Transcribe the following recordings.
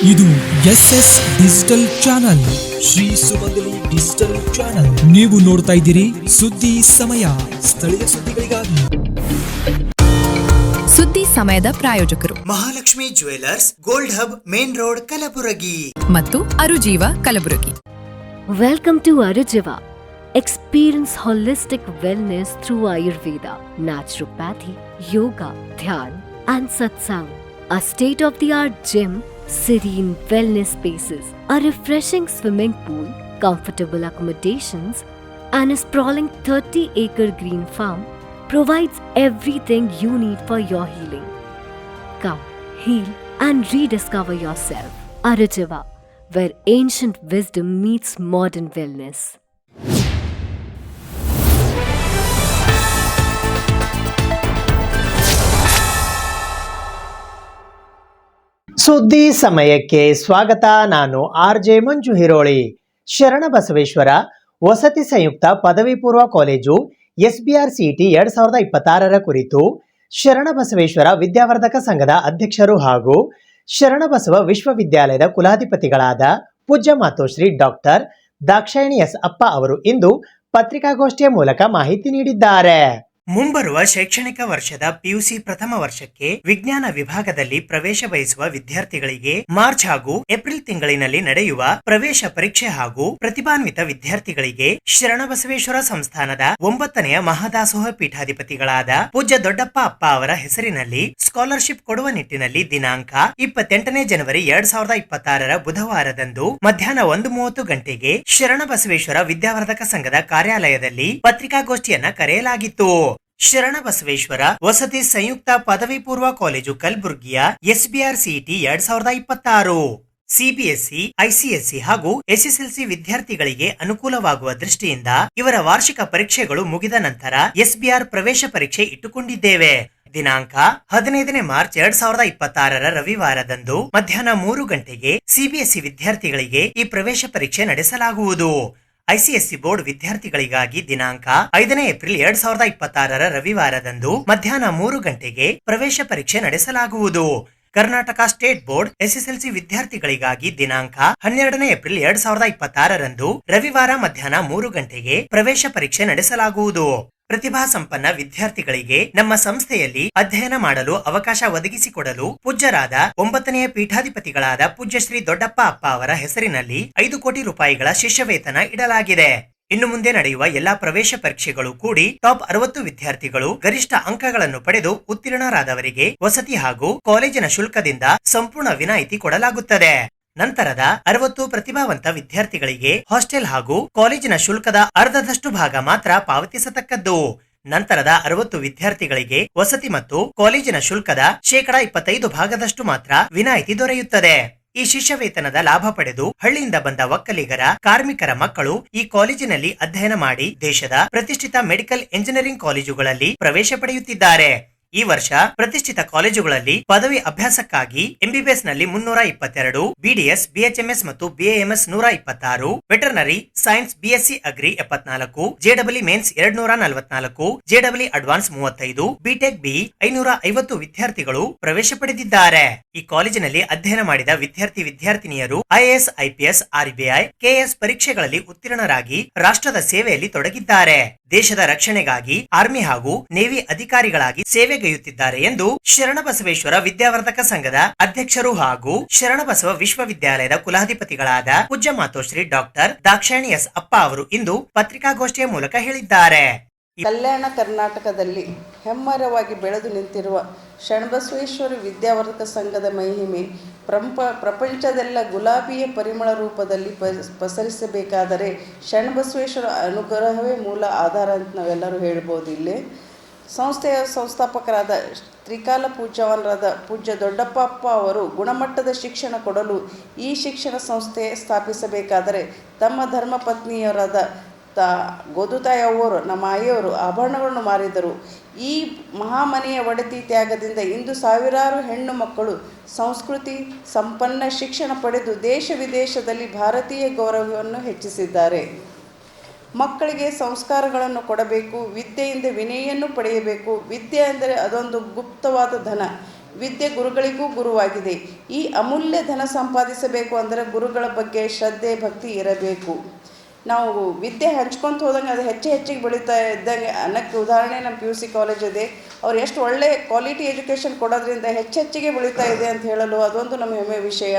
ಇದು SS digital channel, Shri ಸುಮಂಗಲಿ digital channel. ನೀವು ನೋಡ್ತಾ ಇದ್ದೀರಿ ಸುದ್ದಿ ಸಮಯ, ಸ್ಥಳೀಯ ಸುದ್ದಿಗಳಿಗಾಗಿ. ಸುದ್ದಿ ಸಮಯದ ಪ್ರಾಯೋಜಕರು Mahalakshmi jewellers, gold hub, main road, Kalaburagi ಮತ್ತು ಅರುಜೀವ Kalaburagi. Welcome to Arujiva. Experience holistic wellness through Ayurveda, naturopathy, yoga, dhyan and satsang. A state-of-the-art gym, serene wellness spaces, a refreshing swimming pool, comfortable accommodations and a sprawling 30-acre green farm provides everything you need for your healing. Come, heal and rediscover yourself. Arujiva, where ancient wisdom meets modern wellness. ಸುದ್ದಿ ಸಮಯಕ್ಕೆ ಸ್ವಾಗತ. ನಾನು RJ ಮಂಜು ಹಿರೋಳಿ. ಶರಣಬಸವೇಶ್ವರ ವಸತಿ ಸಂಯುಕ್ತ ಪದವಿ ಪೂರ್ವ college SBRCT 2026 ಕುರಿತು ಶರಣಬಸವೇಶ್ವರ ವಿದ್ಯಾವರ್ಧಕ ಸಂಘದ ಅಧ್ಯಕ್ಷರು ಹಾಗೂ ಶರಣಬಸವ ವಿಶ್ವವಿದ್ಯಾಲಯದ ಕುಲಾಧಿಪತಿಗಳಾದ ಪೂಜ್ಯ ಮಾತೋಶ್ರೀ ಡಾಕ್ಟರ್ ದಾಕ್ಷಾಯಣಿ ಎಸ್ ಅಪ್ಪ ಅವರು ಇಂದು ಪತ್ರಿಕಾಗೋಷ್ಠಿಯ ಮೂಲಕ ಮಾಹಿತಿ ನೀಡಿದ್ದಾರೆ. ಮುಂಬರುವ ಶೈಕ್ಷಣಿಕ ವರ್ಷದ PUC ಪ್ರಥಮ ವರ್ಷಕ್ಕೆ ವಿಜ್ಞಾನ ವಿಭಾಗದಲ್ಲಿ ಪ್ರವೇಶ ಬಯಸುವ ವಿದ್ಯಾರ್ಥಿಗಳಿಗೆ ಮಾರ್ಚ್ ಹಾಗೂ ಏಪ್ರಿಲ್ ತಿಂಗಳಿನಲ್ಲಿ ನಡೆಯುವ ಪ್ರವೇಶ ಪರೀಕ್ಷೆ ಹಾಗೂ ಪ್ರತಿಭಾನ್ವಿತ ವಿದ್ಯಾರ್ಥಿಗಳಿಗೆ ಶರಣಬಸವೇಶ್ವರ ಸಂಸ್ಥಾನದ 9ನೇ ಮಹಾದಾಸೋಹ ಪೀಠಾಧಿಪತಿಗಳಾದ ಪೂಜ್ಯ ದೊಡ್ಡಪ್ಪ ಅಪ್ಪ ಅವರ ಹೆಸರಿನಲ್ಲಿ ಸ್ಕಾಲರ್ಶಿಪ್ ಕೊಡುವ ನಿಟ್ಟಿನಲ್ಲಿ ದಿನಾಂಕ 28ನೇ ಜನವರಿ 2026 ಬುಧವಾರದಂದು ಮಧ್ಯಾಹ್ನ 1:30 ಗಂಟೆಗೆ ಶರಣಬಸವೇಶ್ವರ ವಿದ್ಯಾವರ್ಧಕ ಸಂಘದ ಕಾರ್ಯಾಲಯದಲ್ಲಿ ಪತ್ರಿಕಾಗೋಷ್ಠಿಯನ್ನ ಕರೆಯಲಾಗಿತ್ತು. ಶರಣಬಸವೇಶ್ವರ ವಸತಿ ಸಂಯುಕ್ತ ಪದವಿ ಪೂರ್ವ ಕಾಲೇಜು ಕಲಬುರಗಿಯ SBRCT 2026 CBSE, ICSE ಹಾಗೂ SSLC ವಿದ್ಯಾರ್ಥಿಗಳಿಗೆ ಅನುಕೂಲವಾಗುವ ದೃಷ್ಟಿಯಿಂದ ಇವರ ವಾರ್ಷಿಕ ಪರೀಕ್ಷೆಗಳು ಮುಗಿದ ನಂತರ SBR ಪ್ರವೇಶ ಪರೀಕ್ಷೆ ಇಟ್ಟುಕೊಂಡಿದ್ದೇವೆ. ದಿನಾಂಕ 15ನೇ ಮಾರ್ಚ್ 2026 ರವಿವಾರದಂದು ಮಧ್ಯಾಹ್ನ 3 ಗಂಟೆಗೆ CBSE ವಿದ್ಯಾರ್ಥಿಗಳಿಗೆ ಈ ಪ್ರವೇಶ ಪರೀಕ್ಷೆ ನಡೆಸಲಾಗುವುದು. ICSE ಬೋರ್ಡ್ ವಿದ್ಯಾರ್ಥಿಗಳಿಗಾಗಿ ದಿನಾಂಕ 5ನೇ ಏಪ್ರಿಲ್ 2026 ರವಿವಾರದಂದು ಮಧ್ಯಾಹ್ನ 3 ಗಂಟೆಗೆ ಪ್ರವೇಶ ಪರೀಕ್ಷೆ ನಡೆಸಲಾಗುವುದು. ಕರ್ನಾಟಕ ಸ್ಟೇಟ್ ಬೋರ್ಡ್ SSLC ವಿದ್ಯಾರ್ಥಿಗಳಿಗಾಗಿ ದಿನಾಂಕ 12ನೇ ಏಪ್ರಿಲ್ 2026 ರವಿವಾರ ಮಧ್ಯಾಹ್ನ 3 ಗಂಟೆಗೆ ಪ್ರವೇಶ ಪರೀಕ್ಷೆ ನಡೆಸಲಾಗುವುದು. ಪ್ರತಿಭಾ ಸಂಪನ್ನ ವಿದ್ಯಾರ್ಥಿಗಳಿಗೆ ನಮ್ಮ ಸಂಸ್ಥೆಯಲ್ಲಿ ಅಧ್ಯಯನ ಮಾಡಲು ಅವಕಾಶ ಒದಗಿಸಿಕೊಡಲು ಪೂಜ್ಯರಾದ 9ನೇ ಪೀಠಾಧಿಪತಿಗಳಾದ ಪೂಜ್ಯ ಶ್ರೀ ದೊಡ್ಡಪ್ಪ ಅಪ್ಪ ಅವರ ಹೆಸರಿನಲ್ಲಿ 5 ಕೋಟಿ ರೂಪಾಯಿಗಳ ಶಿಷ್ಯ ವೇತನ ಇಡಲಾಗಿದೆ. ಇನ್ನು ಮುಂದೆ ನಡೆಯುವ ಎಲ್ಲಾ ಪ್ರವೇಶ ಪರೀಕ್ಷೆಗಳು ಕೂಡಿ ಟಾಪ್ 60 ವಿದ್ಯಾರ್ಥಿಗಳು ಗರಿಷ್ಠ ಅಂಕಗಳನ್ನು ಪಡೆದು ಉತ್ತೀರ್ಣರಾದವರಿಗೆ ವಸತಿ ಹಾಗೂ ಕಾಲೇಜಿನ ಶುಲ್ಕದಿಂದ ಸಂಪೂರ್ಣ ವಿನಾಯಿತಿ ಕೊಡಲಾಗುತ್ತದೆ. ನಂತರದ 60 ಪ್ರತಿಭಾವಂತ ವಿದ್ಯಾರ್ಥಿಗಳಿಗೆ ಹಾಸ್ಟೆಲ್ ಹಾಗೂ ಕಾಲೇಜಿನ ಶುಲ್ಕದ ಅರ್ಧದಷ್ಟು ಭಾಗ ಮಾತ್ರ ಪಾವತಿಸತಕ್ಕದ್ದು. ನಂತರದ 60 ವಿದ್ಯಾರ್ಥಿಗಳಿಗೆ ವಸತಿ ಮತ್ತು ಕಾಲೇಜಿನ ಶುಲ್ಕದ 25% ಭಾಗದಷ್ಟು ಮಾತ್ರ ವಿನಾಯಿತಿ ದೊರೆಯುತ್ತದೆ. ಈ ಶಿಷ್ಯ ವೇತನದ ಲಾಭ ಪಡೆದು ಹಳ್ಳಿಯಿಂದ ಬಂದ ಒಕ್ಕಲಿಗರ ಕಾರ್ಮಿಕರ ಮಕ್ಕಳು ಈ ಕಾಲೇಜಿನಲ್ಲಿ ಅಧ್ಯಯನ ಮಾಡಿ ದೇಶದ ಪ್ರತಿಷ್ಠಿತ ಮೆಡಿಕಲ್ ಎಂಜಿನಿಯರಿಂಗ್ ಕಾಲೇಜುಗಳಲ್ಲಿ ಪ್ರವೇಶ ಪಡೆಯುತ್ತಿದ್ದಾರೆ. ಈ ವರ್ಷ ಪ್ರತಿಷ್ಠಿತ ಕಾಲೇಜುಗಳಲ್ಲಿ ಪದವಿ ಅಭ್ಯಾಸಕ್ಕಾಗಿ MBBS ನಲ್ಲಿ 322, BDS, BHMS ಮತ್ತು BAMS 126, veterinary science BSc agri 74, JEE mains 244, JEE advance 35, BTech BE 550 ವಿದ್ಯಾರ್ಥಿಗಳು ಪ್ರವೇಶ ಪಡೆದಿದ್ದಾರೆ. ಈ ಕಾಲೇಜಿನಲ್ಲಿ ಅಧ್ಯಯನ ಮಾಡಿದ ವಿದ್ಯಾರ್ಥಿನಿಯರು IAS, IPS, RBI, KS ಪರೀಕ್ಷೆಗಳಲ್ಲಿ ಉತ್ತೀರ್ಣರಾಗಿ ರಾಷ್ಟ್ರದ ಸೇವೆಯಲ್ಲಿ ತೊಡಗಿದ್ದಾರೆ. ದೇಶದ ರಕ್ಷಣೆಗಾಗಿ ಆರ್ಮಿ ಹಾಗೂ ನೇವಿ ಅಧಿಕಾರಿಗಳಾಗಿ ಸೇವೆಗೈಯುತ್ತಿದ್ದಾರೆ ಎಂದು ಶರಣಬಸವೇಶ್ವರ ವಿದ್ಯಾವರ್ಧಕ ಸಂಘದ ಅಧ್ಯಕ್ಷರು ಹಾಗೂ ಶರಣಬಸವ ವಿಶ್ವವಿದ್ಯಾಲಯದ ಕುಲಾಧಿಪತಿಗಳಾದ ಪೂಜ್ಯ ಮಾತೋಶ್ರೀ ಡಾಕ್ಟರ್ ದಾಕ್ಷಾಯಣಿ ಎಸ್ ಅಪ್ಪ ಅವರು ಇಂದು ಪತ್ರಿಕಾಗೋಷ್ಠಿಯ ಮೂಲಕ ಹೇಳಿದ್ದಾರೆ. ಕಲ್ಯಾಣ ಕರ್ನಾಟಕದಲ್ಲಿ ಹೆಮ್ಮರವಾಗಿ ಬೆಳೆದು ನಿಂತಿರುವ ಶರಣಬಸವೇಶ್ವರ ವಿದ್ಯಾವರ್ಧಕ ಸಂಘದ ಮಹಿಮೆ ಪ್ರಪಂಚದೆಲ್ಲ ಗುಲಾಬಿಯ ಪರಿಮಳ ರೂಪದಲ್ಲಿ ಪಸರಿಸಬೇಕಾದರೆ ಶರಣಬಸವೇಶ್ವರ ಅನುಗ್ರಹವೇ ಮೂಲ ಆಧಾರ ಅಂತ ನಾವೆಲ್ಲರೂ ಹೇಳ್ಬೋದು. ಇಲ್ಲಿ ಸಂಸ್ಥೆಯ ಸಂಸ್ಥಾಪಕರಾದ ತ್ರಿಕಾಲ ಪೂಜ್ಯವಾನರಾದ ಪೂಜ್ಯ ದೊಡ್ಡಪ್ಪ ಅಪ್ಪ ಅವರು ಗುಣಮಟ್ಟದ ಶಿಕ್ಷಣ ಕೊಡಲು ಈ ಶಿಕ್ಷಣ ಸಂಸ್ಥೆ ಸ್ಥಾಪಿಸಬೇಕಾದರೆ ತಮ್ಮ ಧರ್ಮಪತ್ನಿಯರಾದ ಗೋದುತಾಯವರು ನಮ್ಮ ಆಯಿಯವರು ಆಭರಣಗಳನ್ನು ಮಾರಿದರು. ಈ ಮಹಾಮನೆಯ ಒಡತಿ ತ್ಯಾಗದಿಂದ ಇಂದು ಸಾವಿರಾರು ಹೆಣ್ಣು ಮಕ್ಕಳು ಸಂಸ್ಕೃತಿ ಸಂಪನ್ನ ಶಿಕ್ಷಣ ಪಡೆದು ದೇಶ ವಿದೇಶದಲ್ಲಿ ಭಾರತೀಯ ಗೌರವವನ್ನು ಹೆಚ್ಚಿಸಿದ್ದಾರೆ. ಮಕ್ಕಳಿಗೆ ಸಂಸ್ಕಾರಗಳನ್ನು ಕೊಡಬೇಕು, ವಿದ್ಯೆಯಿಂದ ವಿನಯನ್ನು ಪಡೆಯಬೇಕು. ವಿದ್ಯೆ ಅಂದರೆ ಅದೊಂದು ಗುಪ್ತವಾದ ಧನ. ವಿದ್ಯೆ ಗುರುಗಳಿಗೂ ಗುರುವಾಗಿದೆ. ಈ ಅಮೂಲ್ಯ ಧನ ಸಂಪಾದಿಸಬೇಕು ಅಂದರೆ ಗುರುಗಳ ಬಗ್ಗೆ ಶ್ರದ್ಧೆ ಭಕ್ತಿ ಇರಬೇಕು. ನಾವು ವಿದ್ಯೆ ಹಂಚ್ಕೊಂತ ಹೋದಂಗೆ ಅದು ಹೆಚ್ಚಿಗೆ ಬೆಳೀತಾ ಇದ್ದಂಗೆ ಅನ್ನಕ್ಕೆ ಉದಾಹರಣೆ ನಮ್ಮ PUC ಕಾಲೇಜ್ ಇದೆ. ಅವ್ರು ಎಷ್ಟು ಒಳ್ಳೆ ಕ್ವಾಲಿಟಿ ಎಜುಕೇಷನ್ ಕೊಡೋದ್ರಿಂದ ಹೆಚ್ಚಿಗೆ ಬೆಳೀತಾ ಇದೆ ಅಂತ ಹೇಳಲು ಅದೊಂದು ನಮ್ಮ ಹೆಮ್ಮೆ ವಿಷಯ.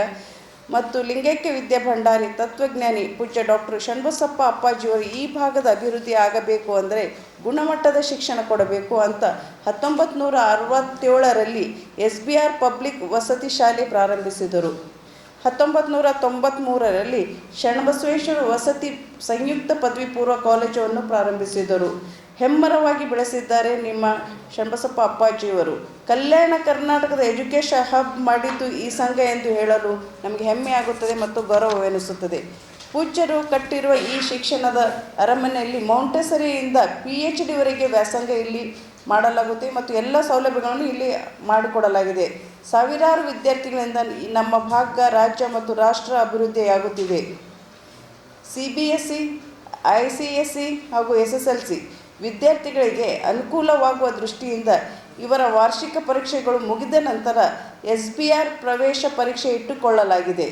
ಮತ್ತು ಲಿಂಗೈಕ್ಯ ವಿದ್ಯಾ ಭಂಡಾರಿ ತತ್ವಜ್ಞಾನಿ ಪೂಜ್ಯ ಡಾಕ್ಟರ್ ಶಣ್ಬಸಪ್ಪ ಅಪ್ಪಾಜಿಯವರು ಈ ಭಾಗದ ಅಭಿವೃದ್ಧಿ ಆಗಬೇಕು ಅಂದರೆ ಗುಣಮಟ್ಟದ ಶಿಕ್ಷಣ ಕೊಡಬೇಕು ಅಂತ 1967ರಲ್ಲಿ SBR ಪಬ್ಲಿಕ್ ವಸತಿ ಶಾಲೆ ಪ್ರಾರಂಭಿಸಿದರು. 1993ರಲ್ಲಿ ಶರಣಬಸವೇಶ್ವರ ವಸತಿ ಸಂಯುಕ್ತ ಪದವಿ ಪೂರ್ವ ಕಾಲೇಜನ್ನು ಪ್ರಾರಂಭಿಸಿದರು. ಹೆಮ್ಮರವಾಗಿ ಬೆಳೆಸಿದ್ದಾರೆ ನಿಮ್ಮ ಶರಣಬಸಪ್ಪ ಅಪ್ಪಾಜಿಯವರು. ಕಲ್ಯಾಣ ಕರ್ನಾಟಕದ ಎಜುಕೇಷನ್ ಹಬ್ ಮಾಡಿದ್ದು ಈ ಸಂಘ ಎಂದು ಹೇಳಲು ನಮಗೆ ಹೆಮ್ಮೆಯಾಗುತ್ತದೆ ಮತ್ತು ಗೌರವವೆನಿಸುತ್ತದೆ. ಪೂಜ್ಯರು ಕಟ್ಟಿರುವ ಈ ಶಿಕ್ಷಣದ ಅರಮನೆಯಲ್ಲಿ ಮೌಂಟೆಸರಿಯಿಂದ PhD ವ್ಯಾಸಂಗ ಇಲ್ಲಿ ಮಾಡಲಾಗುತ್ತೆ ಮತ್ತು ಎಲ್ಲ ಸೌಲಭ್ಯಗಳನ್ನು ಇಲ್ಲಿ ಮಾಡಿಕೊಡಲಾಗಿದೆ. ಸಾವಿರಾರು ವಿದ್ಯಾರ್ಥಿಗಳಿಂದ ನಮ್ಮ ಭಾಗ ರಾಜ್ಯ ಮತ್ತು ರಾಷ್ಟ್ರ ಅಭಿವೃದ್ಧಿಯಾಗುತ್ತಿದೆ. CBSE, ICSE ಹಾಗೂ SSLC ವಿದ್ಯಾರ್ಥಿಗಳಿಗೆ ಅನುಕೂಲವಾಗುವ ದೃಷ್ಟಿಯಿಂದ ಇವರ ವಾರ್ಷಿಕ ಪರೀಕ್ಷೆಗಳು ಮುಗಿದ ನಂತರ SBR ಪ್ರವೇಶ ಪರೀಕ್ಷೆ ಇಟ್ಟುಕೊಳ್ಳಲಾಗಿದೆ.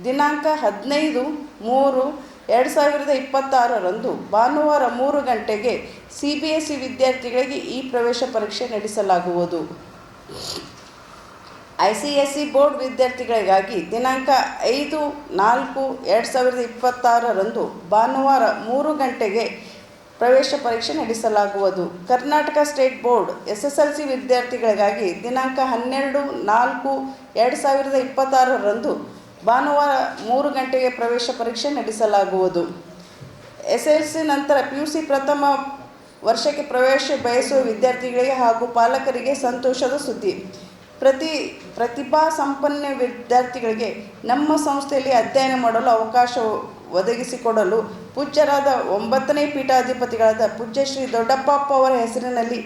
ದಿನಾಂಕ 15/3/2026ರಂದು ಭಾನುವಾರ 3 ಗಂಟೆಗೆ CBSE ವಿದ್ಯಾರ್ಥಿಗಳಿಗೆ ಈ ಪ್ರವೇಶ ಪರೀಕ್ಷೆ ನಡೆಸಲಾಗುವುದು. ICSE ಬೋರ್ಡ್ ವಿದ್ಯಾರ್ಥಿಗಳಿಗಾಗಿ ದಿನಾಂಕ 5/4/2026ರಂದು ಭಾನುವಾರ 3 ಗಂಟೆಗೆ ಪ್ರವೇಶ ಪರೀಕ್ಷೆ ನಡೆಸಲಾಗುವುದು. ಕರ್ನಾಟಕ ಸ್ಟೇಟ್ ಬೋರ್ಡ್ SSLC ವಿದ್ಯಾರ್ಥಿಗಳಿಗಾಗಿ ದಿನಾಂಕ 12/4/2026ರಂದು ಭಾನುವಾರ 3 ಗಂಟೆಗೆ ಪ್ರವೇಶ ಪರೀಕ್ಷೆ ನಡೆಸಲಾಗುವುದು. SSLC ನಂತರ PUC ಪ್ರಥಮ ವರ್ಷಕ್ಕೆ ಪ್ರವೇಶ ಬಯಸುವ ವಿದ್ಯಾರ್ಥಿಗಳಿಗೆ ಹಾಗೂ ಪಾಲಕರಿಗೆ ಸಂತೋಷದ ಸುದ್ದಿ. ಪ್ರತಿಭಾ ಸಂಪನ್ನ ವಿದ್ಯಾರ್ಥಿಗಳಿಗೆ ನಮ್ಮ ಸಂಸ್ಥೆಯಲ್ಲಿ ಅಧ್ಯಯನ ಮಾಡಲು ಅವಕಾಶ ಒದಗಿಸಿಕೊಡಲು ಪೂಜ್ಯರಾದ 9ನೇ ಪೀಠಾಧಿಪತಿಗಳಾದ ಪೂಜ್ಯ ಶ್ರೀ ದೊಡ್ಡಪ್ಪ ಅವರ ಹೆಸರಿನಲ್ಲಿ